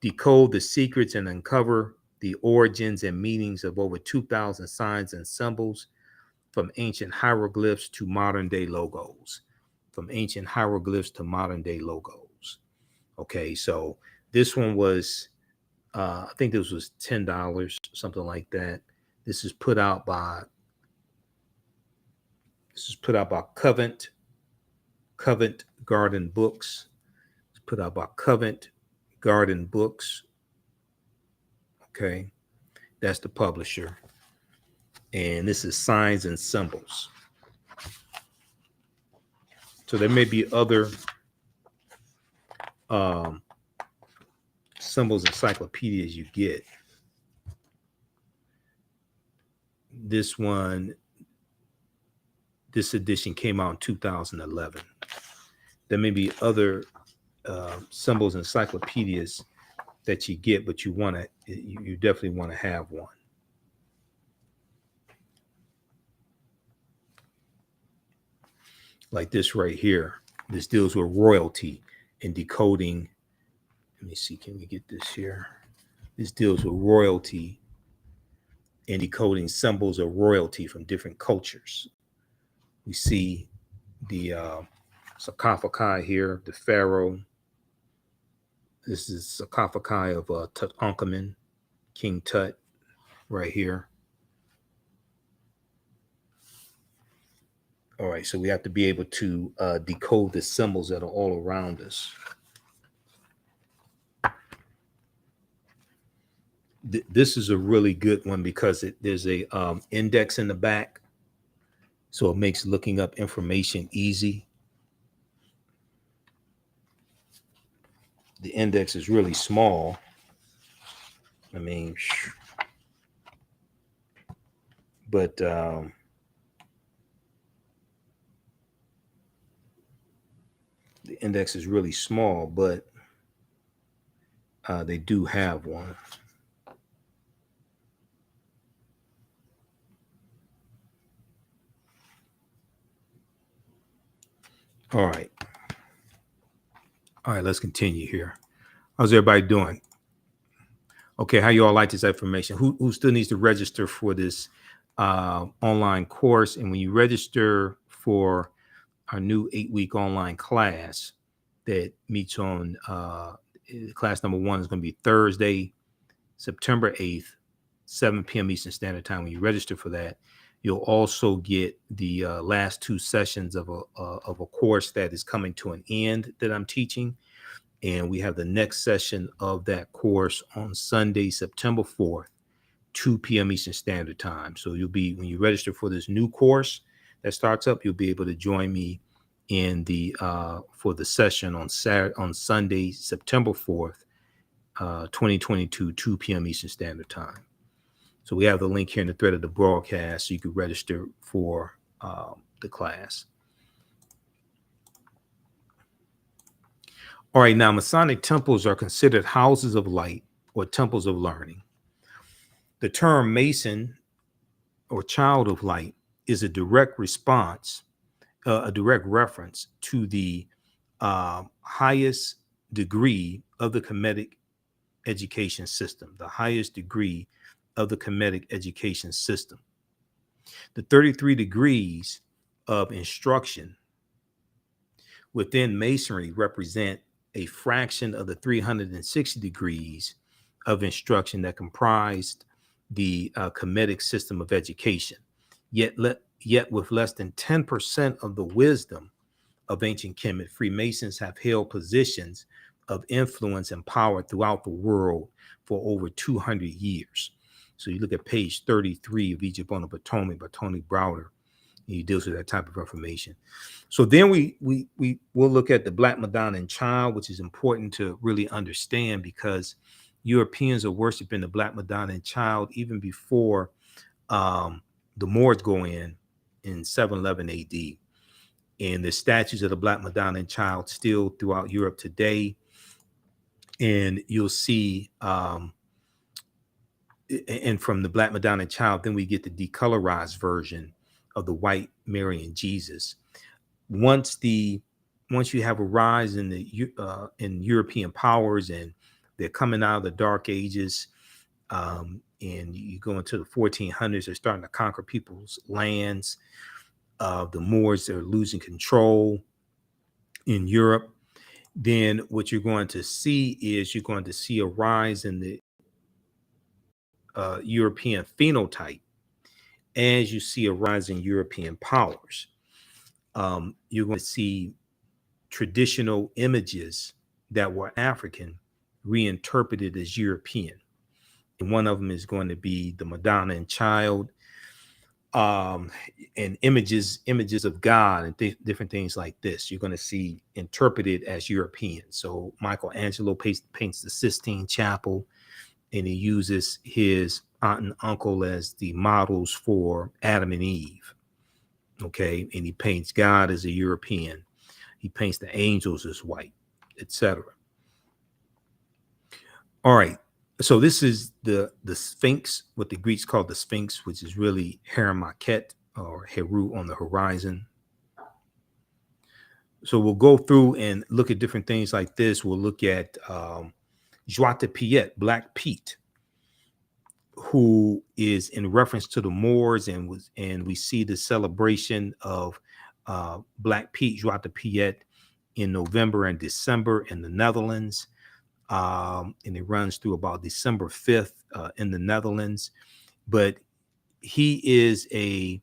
S1: Decode the secrets and uncover the origins and meanings of over 2,000 signs and symbols, from ancient hieroglyphs to modern day logos. From ancient hieroglyphs to modern day logos. Okay, so this one was I think this was $10, something like that. This is put out by Covent Garden Books. It's put out by Covent Garden Books. Okay, that's the publisher. And this is Signs and Symbols. So there may be other symbols encyclopedias you get. This edition came out in 2011. There may be other symbols encyclopedias that you get, but you definitely want to have one. Like this right here. This deals with royalty and decoding. Let me see, can we get this here? This deals with royalty and decoding symbols of royalty from different cultures. We see the sarcophagi here, the pharaoh. This is sarcophagi of Tutankhamun, King Tut, right here. All right, so we have to be able to decode the symbols that are all around us. This is a really good one because there's a index in the back, so it makes looking up information easy. The index is really small. I mean, but the index is really small, but they do have one. All right, let's continue here. How's everybody doing? Okay, how you all like this information? Who still needs to register for this online course? And when you register for our new 8-week online class that meets on class number 1 is going to be Thursday, September 8th, 7 p.m. Eastern Standard Time. When you register for that, you'll also get the last 2 sessions of a course that is coming to an end that I'm teaching. And we have the next session of that course on Sunday, September 4th, 2 p.m. Eastern Standard Time. So when you register for this new course that starts up, you'll be able to join me in for the session on Sunday, September 4th, 2022, 2 p.m. Eastern Standard Time. So we have the link here in the thread of the broadcast so you can register for the class. All right, now Masonic temples are considered houses of light or temples of learning. The term Mason or child of light is a direct reference to the highest degree of the Kemetic education system, the highest degree of the Kemetic education system. The 33 degrees of instruction within Masonry represent a fraction of the 360 degrees of instruction that comprised the Kemetic system of education. Yet with less than 10% of the wisdom of ancient Kemet, Freemasons have held positions of influence and power throughout the world for over 200 years. So you look at page 33 of Egypt on the Potomac by Tony Browder, and he deals with that type of information. So then we'll look at the Black Madonna and Child, which is important to really understand because Europeans are worshiping the Black Madonna and Child even before the Moors go in 711 AD. And the statues of the Black Madonna and Child still throughout Europe today. And you'll see, and from the Black Madonna and Child, then we get the decolorized version of the white Mary and Jesus. Once you have a rise in in European powers and they're coming out of the Dark Ages, and you go into the 1400s, they're starting to conquer people's lands. The Moors are losing control in Europe. Then what you're going to see is a rise in the European phenotype as you see a rise in European powers. You're going to see traditional images that were African reinterpreted as European. And one of them is going to be the Madonna and Child, and images of God and different things like this. You're going to see interpreted as European. So Michelangelo paints the Sistine Chapel, and he uses his aunt and uncle as the models for Adam and Eve. Okay, and he paints God as a European. He paints the angels as white, etc. All right. So this is the Sphinx, what the Greeks call the Sphinx, which is really Hermaket or Heru on the horizon. So we'll go through and look at different things like this. We'll look at Joie de Piet, Black Pete, who is in reference to the Moors, and we see the celebration of Black Pete, Joie de Piet, in November and December in the Netherlands. And it runs through about December 5th in the Netherlands. But he is a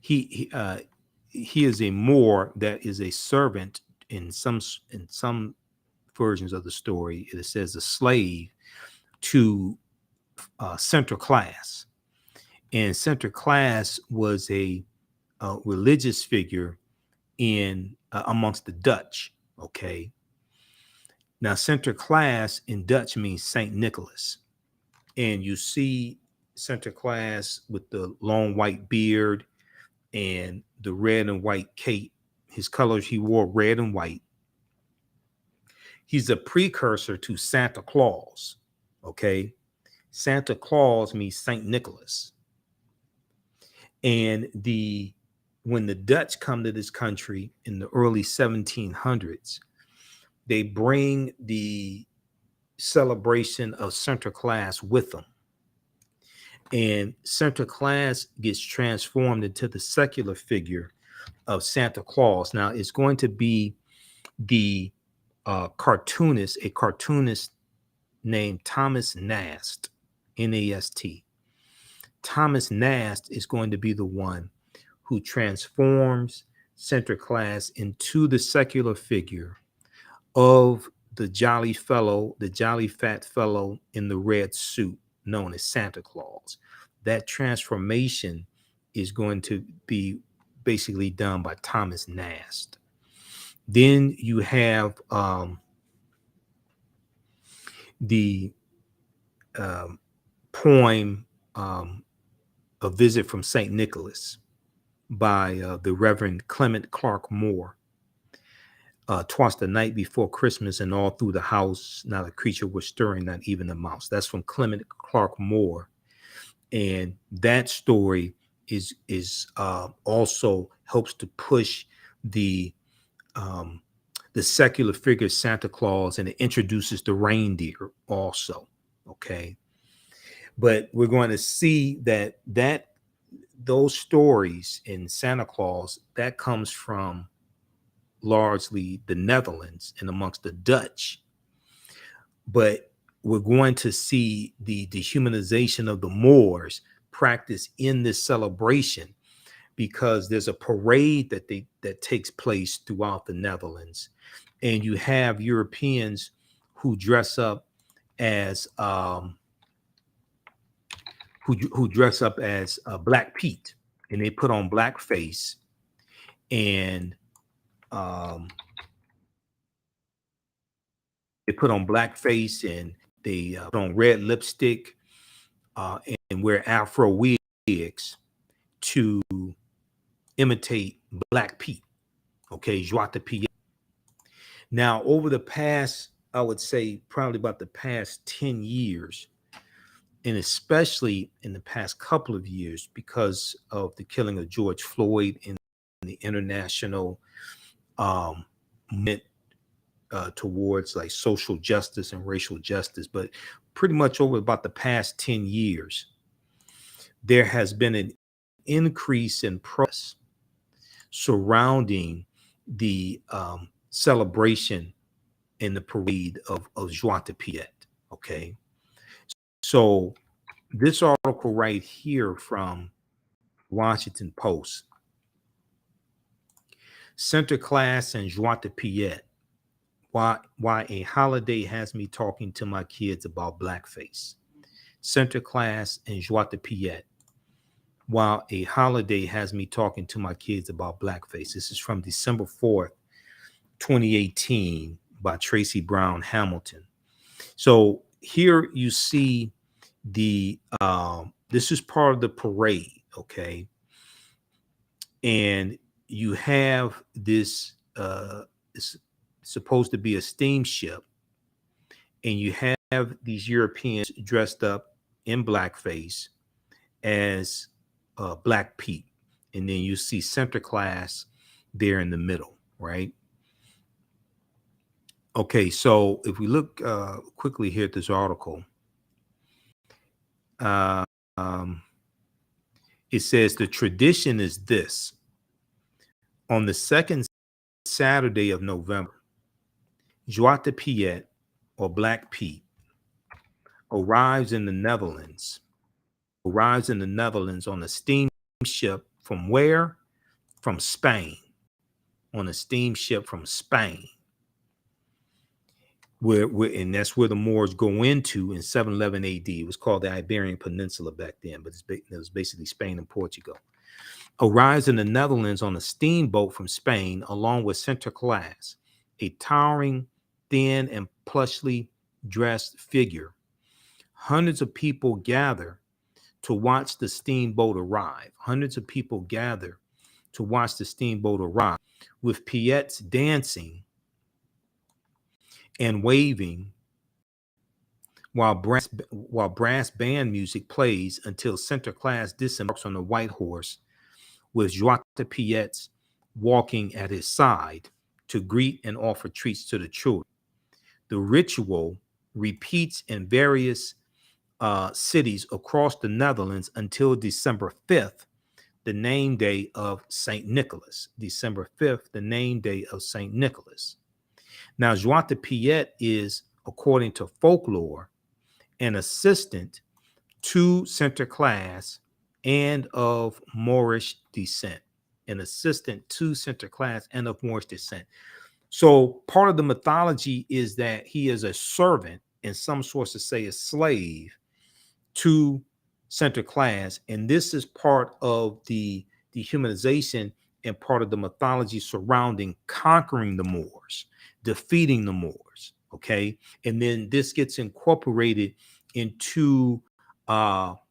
S1: he is a Moor that is a servant in some versions of the story. It says a slave to Sinterklaas, and Sinterklaas was a religious figure in amongst the Dutch. Okay, now Sinterklaas in Dutch means Saint Nicholas, and you see Sinterklaas with the long white beard and the red and white cape. His colors, he wore red and white. He's a precursor to Santa Claus. Okay, Santa Claus means Saint Nicholas, and when the Dutch come to this country in the early 1700s, they bring the celebration of Sinterklaas with them. And Sinterklaas gets transformed into the secular figure of Santa Claus. Now, it's going to be the a cartoonist named Thomas Nast, N-A-S-T. Thomas Nast is going to be the one who transforms Sinterklaas into the secular figure of the jolly fat fellow in the red suit known as Santa Claus. That transformation is going to be basically done by Thomas Nast. Then you have the poem, A Visit from St. Nicholas, by the Reverend Clement Clark Moore. Twas the night before Christmas, and all through the house not a creature was stirring, not even a mouse. That's from Clement Clark Moore. And that story is also helps to push the secular figure Santa Claus, and it introduces the reindeer also. Okay, but we're going to see that those stories in Santa Claus, that comes from largely the Netherlands and amongst the Dutch. But we're going to see the dehumanization of the Moors practiced in this celebration, because there's a parade that takes place throughout the Netherlands, and you have Europeans who dress up as Black Pete, and they put on blackface, and they put on blackface, and they put on red lipstick, and wear Afro wigs to imitate Black Pete. Okay, Joie de Piet. Now, over the past, I would say probably about the past 10 years, and especially in the past couple of years, because of the killing of George Floyd and the international movement towards like social justice and racial justice, but pretty much over about the past 10 years, there has been an increase in press surrounding the celebration in the parade of Joie de Piet. Okay. So this article right here from Washington Post, Center Class and Joie de Piet, why a holiday has me talking to my kids about blackface. Center Class and Joie de Piet, while a holiday has me talking to my kids about blackface. This is from December 4th, 2018 by Tracy Brown Hamilton. So here you see this is part of the parade, okay? And you have this, it's supposed to be a steamship, and you have these Europeans dressed up in blackface as Black Pete. And then you see Center Class there in the middle, right? Okay, so if we look quickly here at this article, uh, um, it says the tradition is this. On the second Saturday of November, Joie de Piet, or Black Pete, arrives in the Netherlands on a steamship from where? From Spain. On a steamship from Spain. And that's where the Moors go into in 711 AD. It was called the Iberian Peninsula back then, but it was basically Spain and Portugal. Arrives in the Netherlands on a steamboat from Spain, along with Center Class, a towering, thin, and plushly dressed figure. Hundreds of people gather to watch the steamboat arrive. With Piets dancing and waving while brass band music plays until Center Class disembarks on a white horse, with Joie de Piet walking at his side to greet and offer treats to the children. The ritual repeats in various cities across the Netherlands until December 5th, the name day of St. Nicholas. December 5th, the name day of St. Nicholas. Now, Joie de Piet is, according to folklore, an assistant to Center Class and of Moorish descent. So part of the mythology is that he is a servant, and some sources say a slave, to Center Class. And this is part of the dehumanization and part of the mythology surrounding conquering the Moors, defeating the Moors. Okay. And then this gets incorporated into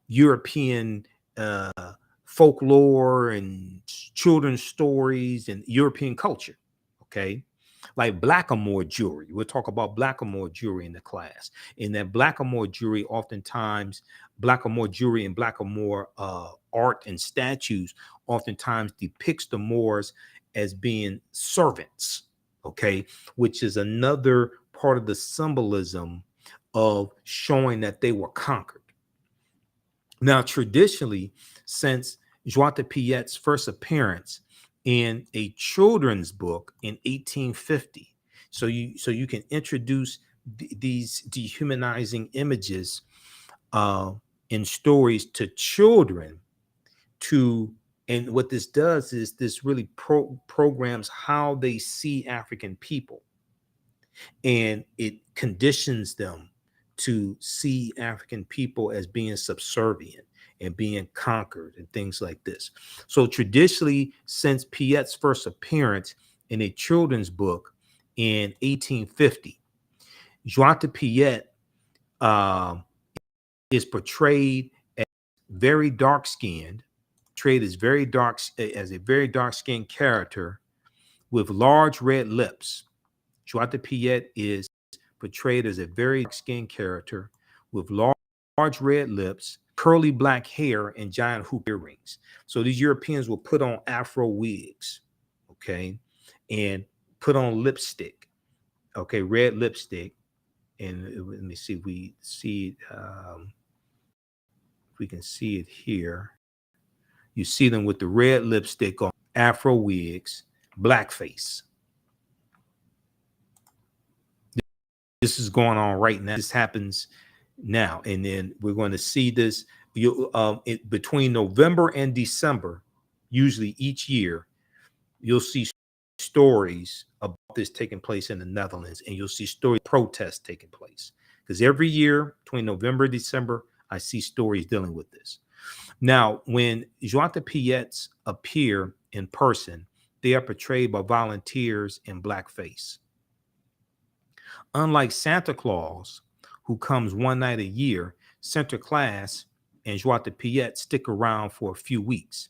S1: European folklore and children's stories and European culture. Okay. Like blackamoor jewelry. We'll talk about blackamoor jewelry in the class. In that blackamoor jewelry, oftentimes, blackamoor jewelry and blackamoor art and statues oftentimes depicts the Moors as being servants, okay, which is another part of the symbolism of showing that they were conquered. Now, traditionally, since Joie de Piet's first appearance in a children's book in 1850, so you can introduce these dehumanizing images in stories to children, and what this does is this really programs how they see African people, and it conditions them to see African people as being subservient and being conquered and things like this. So traditionally, since Piet's first appearance in a children's book in 1850, Joie de Piet is portrayed as very dark-skinned, as a very dark-skinned character with large red lips. Joie de Piet is portrayed as a very dark-skinned character with large red lips, curly black hair, and giant hoop earrings. So these Europeans will put on Afro wigs, okay, and put on lipstick, okay, red lipstick. And let me see if we see it. If we can see it here. You see them with the red lipstick on, Afro wigs, blackface. This is going on right now. This happens now, and then we're going to see this between November and December. Usually, each year, you'll see stories about this taking place in the Netherlands, and you'll see story protests taking place, because every year between November and December, I see stories dealing with this. Now, when Zwarte Piets appear in person, they are portrayed by volunteers in blackface. Unlike Santa Claus, who comes one night a year, Sinterklaas and Zwarte Piet stick around for a few weeks,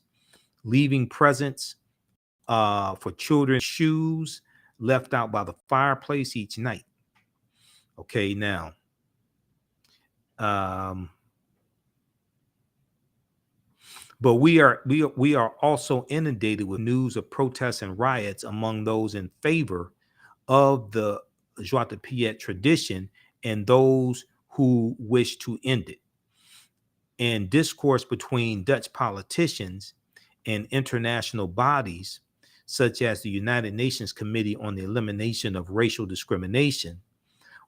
S1: leaving presents for children's shoes left out by the fireplace each night. Okay, now, but we are also inundated with news of protests and riots among those in favor of the Zwarte Piet tradition and those who wish to end it. And discourse between Dutch politicians and international bodies, such as the United Nations Committee on the Elimination of Racial Discrimination,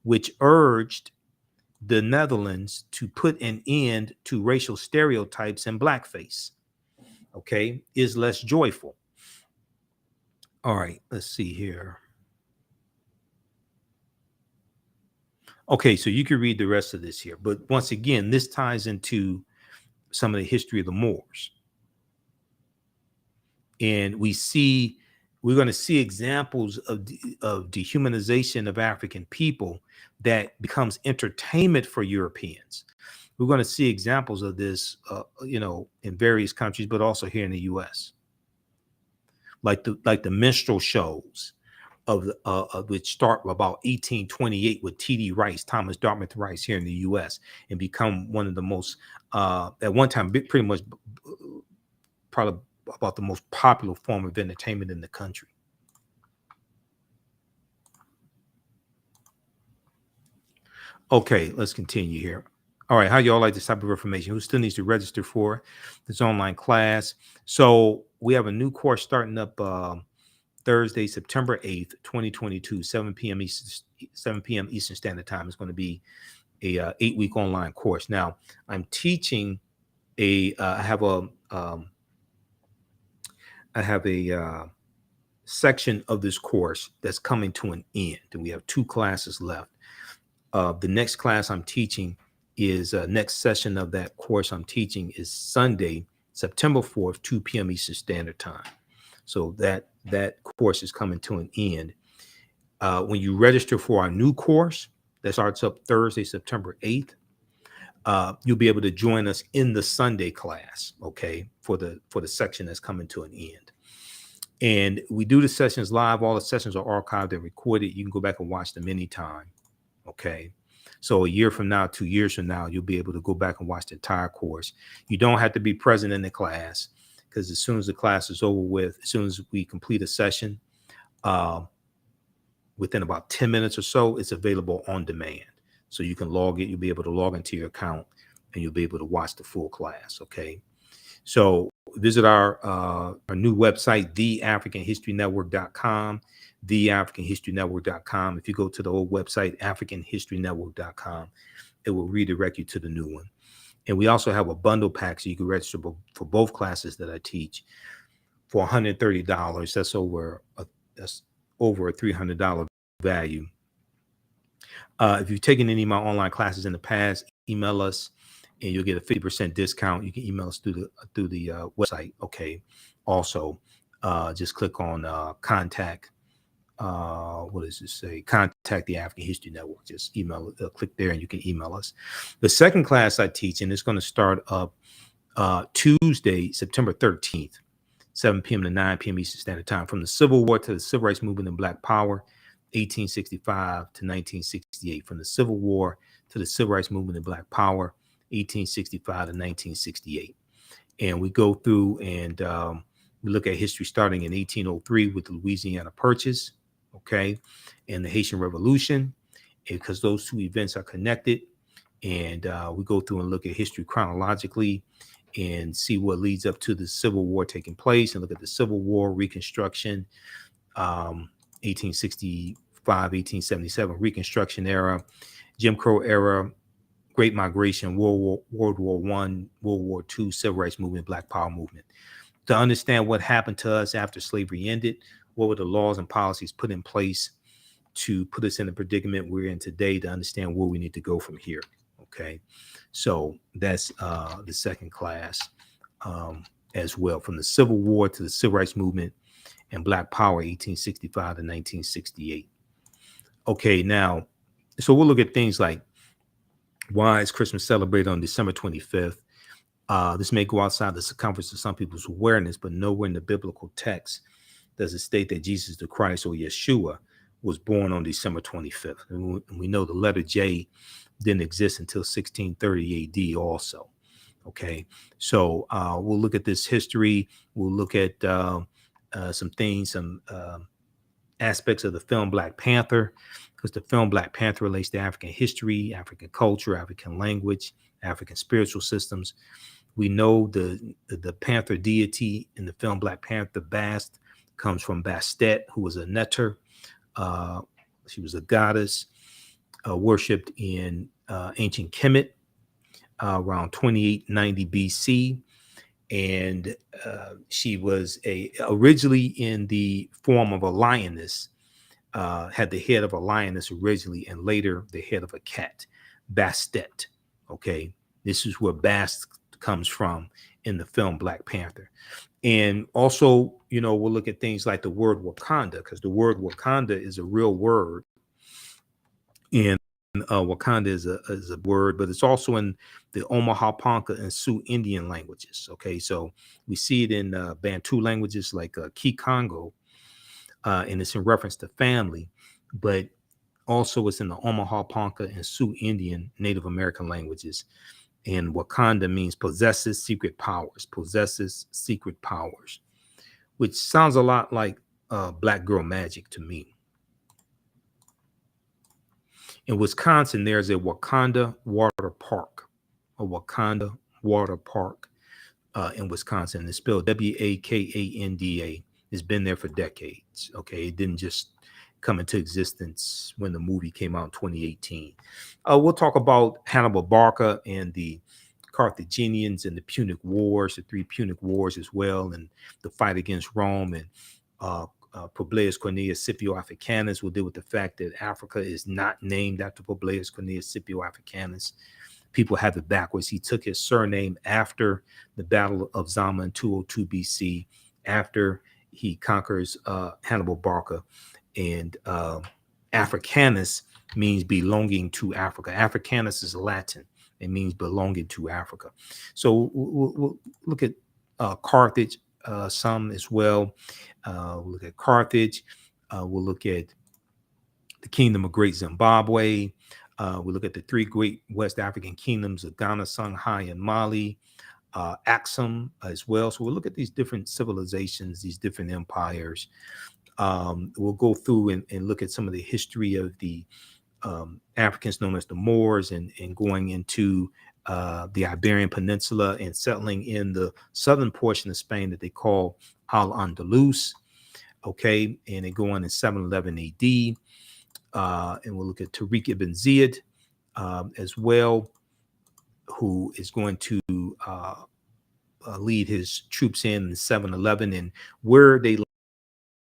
S1: which urged the Netherlands to put an end to racial stereotypes and blackface, okay, is less joyful. All right, let's see here. Okay, so you can read the rest of this here. But once again, this ties into some of the history of the Moors. And we're going to see examples of dehumanization of African people that becomes entertainment for Europeans. We're going to see examples of this, in various countries, but also here in the U.S. Like the minstrel shows of which start about 1828 with T.D. Rice, Thomas Dartmouth Rice, here in the U.S. and become one of the most, at one time, pretty much probably about the most popular form of entertainment in the country. Okay, let's continue here. All right, how y'all like this type of information? Who still needs to register for this online class? So we have a new course starting up Thursday, September 8th, 2022, 7 p.m. Eastern Standard Time. It's going to be a 8-week online course. Now, I'm teaching I have a section of this course that's coming to an end, and we have 2 classes left. The next class I'm teaching is next session of that course I'm teaching is Sunday, September 4th, 2 p.m. Eastern Standard Time. So that course is coming to an end. When you register for our new course that starts up Thursday, September 8th, you'll be able to join us in the Sunday class, okay, for the section that's coming to an end. And we do the sessions live. All the sessions are archived and recorded. You can go back and watch them anytime, okay? So a year from now, 2 years from now, you'll be able to go back and watch the entire course. You don't have to be present in the class, because as soon as the class is over with, as soon as we complete a session, within about 10 minutes or so, it's available on demand. So you can log it. You'll be able to log into your account and you'll be able to watch the full class. Okay. So visit our new website, theafricanhistorynetwork.com, theafricanhistorynetwork.com. If you go to the old website, africanhistorynetwork.com, it will redirect you to the new one. And we also have a bundle pack, so you can register for both classes that I teach for $130. That's over a $300 value. If you've taken any of my online classes in the past, email us and you'll get a 50% discount. You can email us through the website. Okay. Also, just click on contact. What does it say? Contact the African History Network. Just email, click there and you can email us. The second class I teach, and it's going to start up Tuesday, September 13th, 7 p.m. to 9 p.m. Eastern Standard Time, from the Civil War to the Civil Rights Movement and Black Power, 1865 to 1968. From the Civil War to the Civil Rights Movement and Black Power, 1865 to 1968. And we go through and we look at history starting in 1803 with the Louisiana Purchase, okay, and the Haitian Revolution, because those 2 events are connected. And we go through and look at history chronologically and see what leads up to the Civil War taking place, and look at the Civil War, Reconstruction, 1865 1877, Reconstruction era, Jim Crow era, Great Migration, World War I, World War II, Civil Rights Movement, Black Power movement. To understand what happened to us after slavery ended, what were the laws and policies put in place to put us in the predicament we're in today, to understand where we need to go from here. Okay, so that's the second class as well, from the Civil War to the Civil Rights Movement and Black Power, 1865 to 1968. Okay, now, so we'll look at things like, why is Christmas celebrated on December 25th? This may go outside the circumference of some people's awareness, but nowhere in the biblical text does it state that Jesus the Christ, or Yeshua, was born on December 25th. And we know the letter J didn't exist until 1630 AD also. Okay, so we'll look at this history. We'll look at some things, some aspects of the film Black Panther, because the film Black Panther relates to African history, African culture, African language, African spiritual systems. We know the Panther deity in the film Black Panther, Bast, comes from Bastet, who was a Neter. She was a goddess worshipped in ancient Kemet around 2890 BC. And she was originally in the form of a lioness, had the head of a lioness originally, and later the head of a cat, Bastet. Okay, this is where Bast comes from in the film Black Panther. And also, we'll look at things like the word Wakanda, because the word Wakanda is a real word. And Wakanda is a word, but it's also in the Omaha Ponca and Sioux Indian languages. Okay, so we see it in Bantu languages like Kikongo, and it's in reference to family, but also it's in the Omaha Ponca and Sioux Indian Native American languages. And Wakanda means possesses secret powers, which sounds a lot like Black Girl Magic to me. In Wisconsin, there's a Wakanda Water Park, in Wisconsin. It's spelled Wakanda. It's been there for decades. Okay, it didn't just come into existence when the movie came out in 2018. We'll talk about Hannibal Barca and the Carthaginians and the Punic Wars, the 3 Punic Wars as well, and the fight against Rome, and Publius Cornelius Scipio Africanus. Will deal with the fact that Africa is not named after Publius Cornelius Scipio Africanus. People have it backwards. He took his surname after the Battle of Zama in 202 BC, after he conquers Hannibal Barca. And Africanus means belonging to Africa. Africanus is Latin. It means belonging to Africa. So we'll look at Carthage some as well. We'll look at Carthage. We'll look at the Kingdom of Great Zimbabwe. We'll look at the 3 great West African kingdoms of Ghana, Songhai, and Mali. Axum as well. So we'll look at these different civilizations, these different empires. We'll go through and look at some of the history of the Africans known as the Moors, and going into the Iberian Peninsula and settling in the southern portion of Spain that they call Al-Andalus. Okay, and they go on in 711 AD. And we'll look at Tariq ibn Ziyad as well, who is going to lead his troops in 711, and where they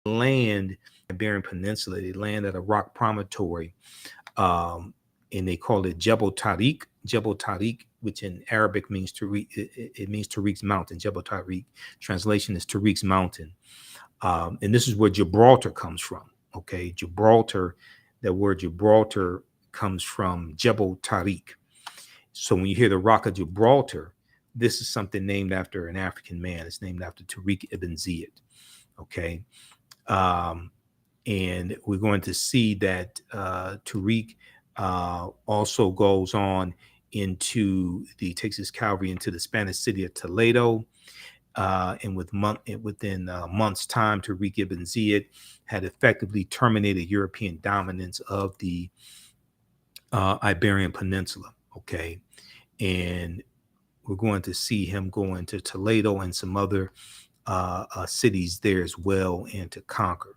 S1: land Iberian Peninsula, they land at a rock promontory, and they call it Jebel Tariq, which in Arabic means Tariq. It means Tariq's mountain. Jebel Tariq, translation is Tariq's mountain, and this is where Gibraltar comes from. Okay, Gibraltar, that word Gibraltar comes from Jebel Tariq. So when you hear the Rock of Gibraltar, this is something named after an African man. It's named after Tariq ibn Ziyad. Okay. And we're going to see that Tariq also goes on takes his cavalry into the Spanish city of Toledo. And within months' time, Tariq ibn Ziyad had effectively terminated European dominance of the Iberian Peninsula. Okay. And we're going to see him go into Toledo and some other cities there as well, and to conquer.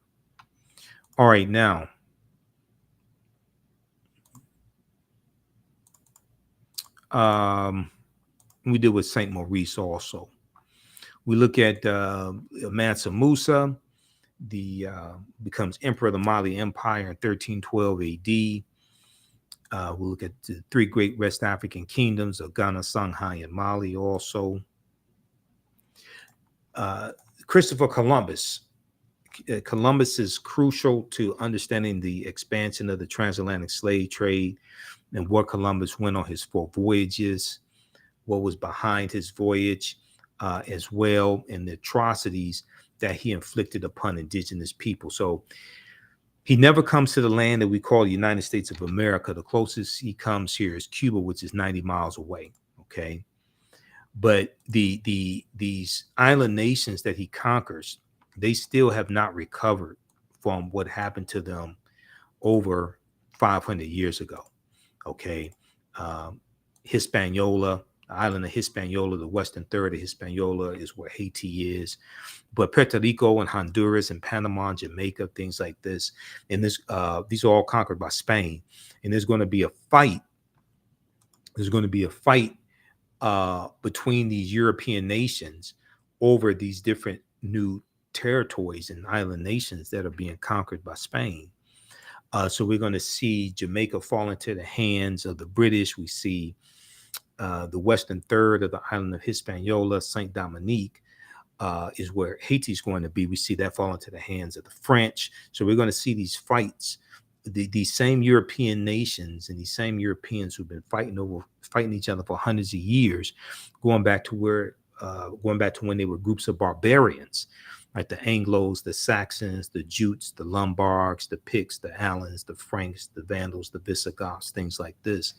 S1: All right, now We did with Saint Maurice also. We look at Mansa Musa, the becomes emperor of the Mali Empire in 1312 AD. We'll look at the three great West African kingdoms of Ghana, Songhai, and Mali also. Christopher Columbus. Columbus is crucial to understanding the expansion of the transatlantic slave trade and what Columbus went on his 4 voyages, what was behind his voyage as well, and the atrocities that he inflicted upon indigenous people. So he never comes to the land that we call the United States of America. The closest he comes here is Cuba, which is 90 miles away. Okay. But these island nations that he conquers, they still have not recovered from what happened to them over 500 years ago. Okay. Hispaniola, the island of Hispaniola, the western third of Hispaniola is where Haiti is. But Puerto Rico and Honduras and Panama and Jamaica, things like this. And these are all conquered by Spain. And there's going to be a fight. There's going to be a fight between these European nations over these different new territories and island nations that are being conquered by Spain. So we're going to see Jamaica fall into the hands of the British. We see the western third of the island of Hispaniola, Saint Dominique, is where Haiti's going to be. We see that fall into the hands of the French. So we're going to see these fights. These same European nations and these same Europeans who've been fighting each other for hundreds of years, going back to when they were groups of barbarians, like the Anglos, the Saxons, the Jutes, the Lombards, the Picts, the Alans, the Franks, the Vandals, the Visigoths, things like this.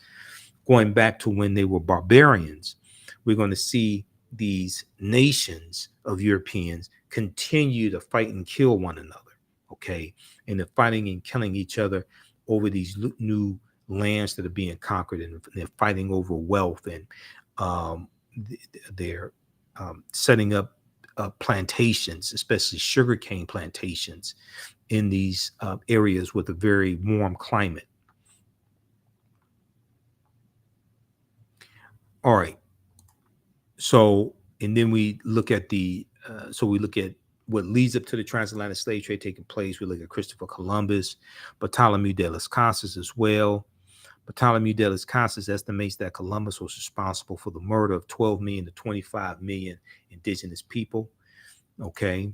S1: Going back to when they were barbarians, we're going to see these nations of Europeans continue to fight and kill one another. Okay. And they're fighting and killing each other over these new lands that are being conquered, and they're fighting over wealth, and they're setting up plantations, especially sugarcane plantations in these areas with a very warm climate. All right. So, and then we look at what leads up to the transatlantic slave trade taking place. We look at Christopher Columbus, Bartholomew de las Casas as well. Bartholomew de las Casas estimates that Columbus was responsible for the murder of 12 million to 25 million indigenous people. Okay.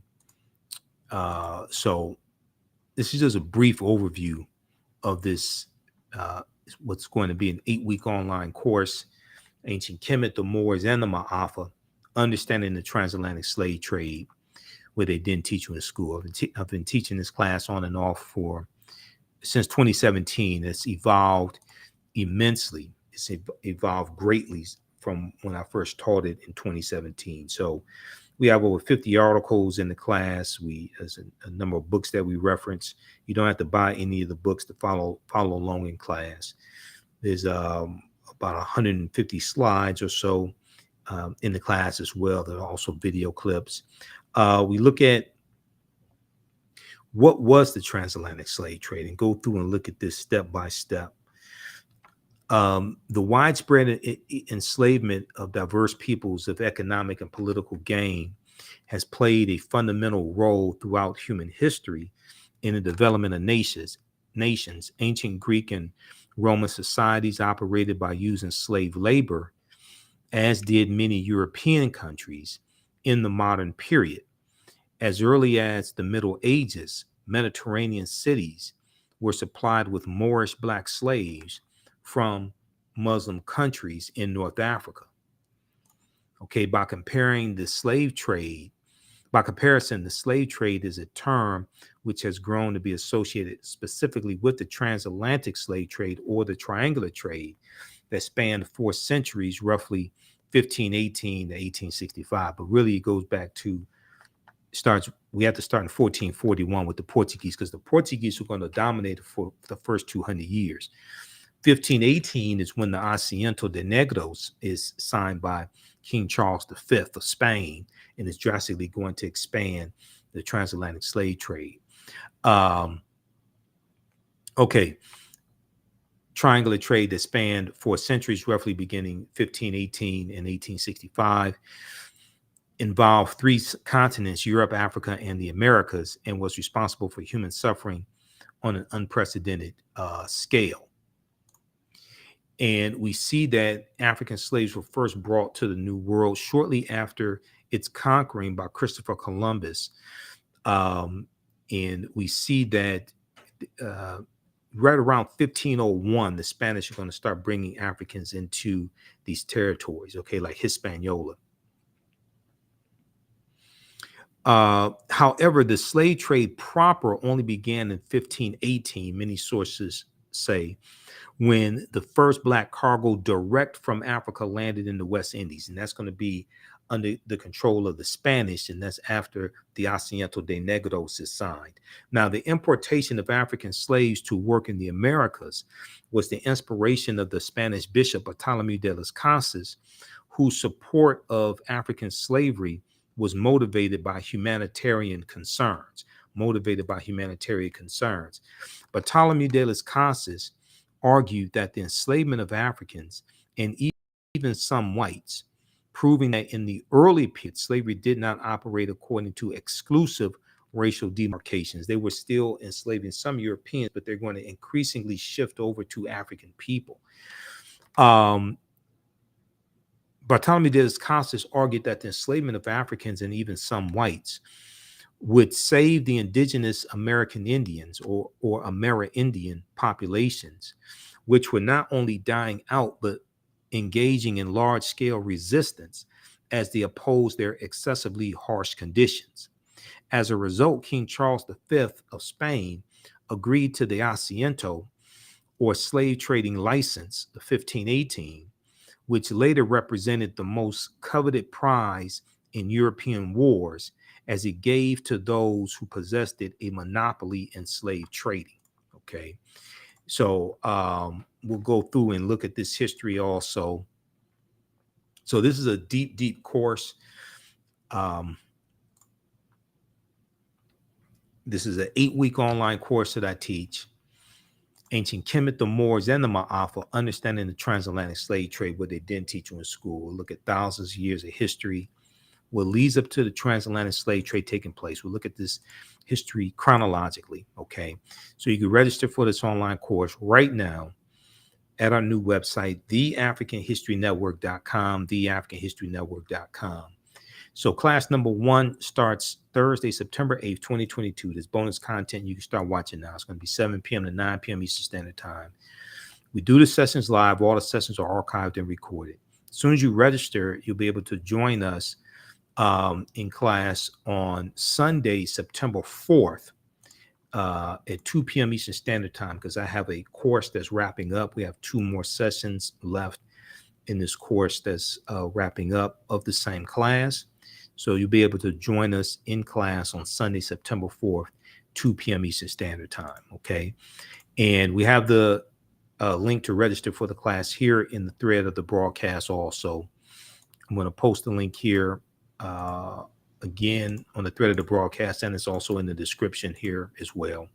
S1: So this is just a brief overview of this, what's going to be an 8-week online course, Ancient Kemet, the Moors, and the Ma'afa, Understanding the Transatlantic Slave Trade, where they didn't teach you in school. I've been teaching this class on and off since 2017. It's evolved immensely. It's evolved greatly from when I first taught it in 2017. So we have over 50 articles in the class. There's a number of books that we reference. You don't have to buy any of the books to follow along in class. There's about 150 slides or so in the class as well. There are also video clips. We look at what was the transatlantic slave trade and go through and look at this step by step. The widespread enslavement of diverse peoples of economic and political gain has played a fundamental role throughout human history in the development of nations. Ancient Greek and Roman societies operated by using slave labor, as did many European countries in the modern period. As early as the Middle Ages, Mediterranean cities were supplied with Moorish black slaves from Muslim countries in North Africa. Okay, by comparison, the slave trade is a term which has grown to be associated specifically with the transatlantic slave trade, or the triangular trade, that spanned 4 centuries, roughly 1518 to 1865. But really it goes back to we have to start in 1441 with the Portuguese, because the Portuguese were going to dominate for the first 200 years. 1518 is when the Asiento de Negros is signed by King Charles V of Spain, and is drastically going to expand the transatlantic slave trade. Okay. triangular trade that spanned 4 centuries, roughly beginning 1518 and 1865, involved 3 continents, Europe, Africa, and the Americas, and was responsible for human suffering on an unprecedented scale. And we see that African slaves were first brought to the New World shortly after its conquering by Christopher Columbus. And we see that right around 1501, the Spanish are going to start bringing Africans into these territories, okay, like Hispaniola. However, the slave trade proper only began in 1518, many sources say, when the first black cargo direct from Africa landed in the West Indies. And that's going to be under the control of the Spanish, and that's after the Asiento de Negros is signed. Now, the importation of African slaves to work in the Americas was the inspiration of the Spanish bishop Bartolomé de las Casas, whose support of African slavery was motivated by humanitarian concerns. Bartolomé de las Casas argued that the enslavement of Africans and even some whites, proving that in the early period, slavery did not operate according to exclusive racial demarcations. They were still enslaving some Europeans, but they're going to increasingly shift over to African people. Bartolomé de las Casas argued that the enslavement of Africans and even some whites would save the indigenous American Indians or Amerindian populations, which were not only dying out, but engaging in large-scale resistance as they opposed their excessively harsh conditions. As a result, King Charles V of Spain agreed to the Asiento, or slave trading license, of 1518, which later represented the most coveted prize in European wars, as it gave to those who possessed it a monopoly in slave trading. Okay, so we'll go through and look at this history also. So this is a deep course. This is an 8-week online course that I teach. Ancient Kemet, the Moors, and the Ma'afa, understanding the transatlantic slave trade, what they didn't teach you in school. We'll look at thousands of years of history, what leads up to the transatlantic slave trade taking place. We'll look at this history chronologically, okay? So you can register for this online course right now at our new website, theafricanhistorynetwork.com, theafricanhistorynetwork.com. So class number 1 starts Thursday, September 8th, 2022. There's bonus content you can start watching now. It's going to be 7 p.m. to 9 p.m. Eastern Standard Time. We do the sessions live. All the sessions are archived and recorded. As soon as you register, you'll be able to join us in class on Sunday, September 4th at 2 p.m. Eastern Standard Time, because I have a course that's wrapping up. We have 2 more sessions left in this course that's wrapping up of the same class. So you'll be able to join us in class on Sunday, September 4th, 2 p.m. Eastern Standard Time, okay? And we have the link to register for the class here in the thread of the broadcast also. I'm going to post the link here again on the thread of the broadcast, and it's also in the description here as well,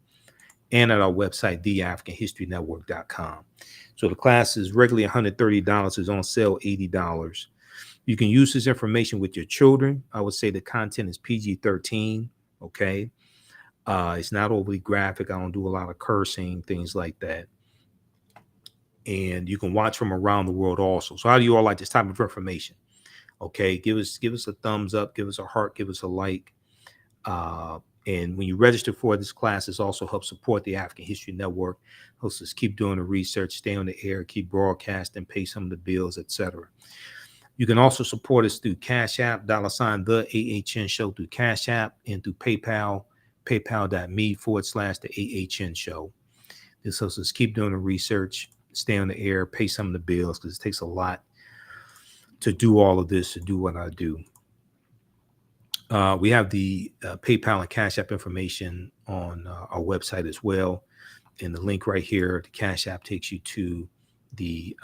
S1: and at our website, theafricanhistorynetwork.com. So the class is regularly $130, is on sale $80. You can use this information with your children. I would say the content is PG-13, okay? It's not overly graphic. I don't do a lot of cursing, things like that. And you can watch from around the world also. So how do you all like this type of information? Okay, give us a thumbs up, give us a heart, give us a like. And when you register for this class, this also helps support the African History Network, helps us keep doing the research, stay on the air, keep broadcasting, pay some of the bills, etc. You can also support us through Cash App, $ the AHN Show, through Cash App, and through PayPal, paypal.me/the AHN Show. This helps us keep doing the research, stay on the air, pay some of the bills, because it takes a lot to do all of this, to do what I do. We have the PayPal and Cash App information on our website as well. And the link right here, the Cash App, takes you to the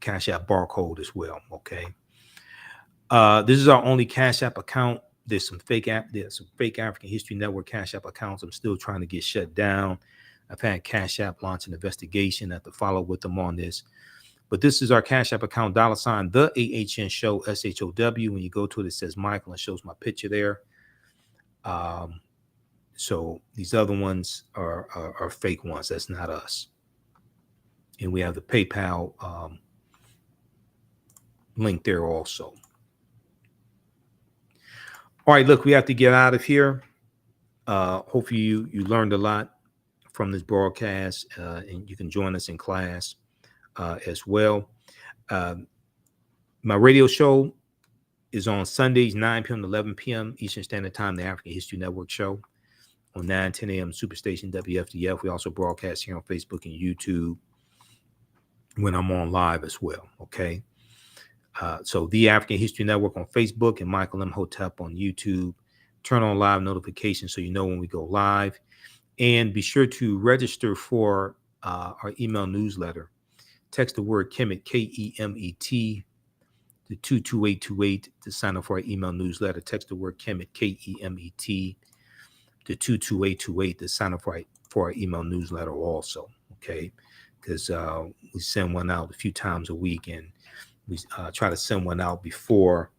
S1: Cash App barcode as well. Okay. This is our only Cash App account. There's some fake African History Network Cash App accounts I'm still trying to get shut down. I've had Cash App launch an investigation. I have to follow with them on this. But this is our Cash App account, $ the AHN show, SHOW. When you go to it, it says Michael and shows my picture there. So these other ones are fake ones. That's not us. And we have the PayPal link there also. All right, look, we have to get out of here. Hopefully you learned a lot from this broadcast, and you can join us in class as well. My radio show is on Sundays, 9 p.m. to 11 p.m. Eastern Standard Time, the African History Network show on 9:10 a.m. Superstation WFDF. We also broadcast here on Facebook and YouTube when I'm on live as well, okay? So the African History Network on Facebook and Michael M. Hotep on YouTube. Turn on live notifications so you know when we go live. And be sure to register for our email newsletter. Text the word Kemet, Kemet, to 22828 to sign up for our email newsletter. Text the word Kemet, Kemet, to 22828 to sign up for our email newsletter also, okay? Because we send one out a few times a week, and we try to send one out before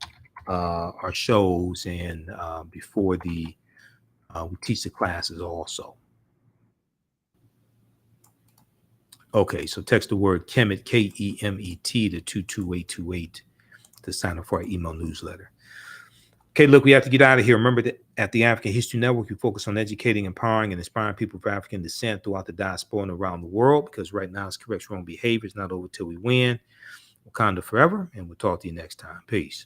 S1: our shows and before we teach the classes also. Okay, so text the word Kemet, Kemet, to 22828 to sign up for our email newsletter. Okay, look, we have to get out of here. Remember that at the African History Network, we focus on educating, empowering, and inspiring people of African descent throughout the diaspora and around the world, because right now it's correct wrong behavior. It's not over till we win. Wakanda forever, and we'll talk to you next time. Peace.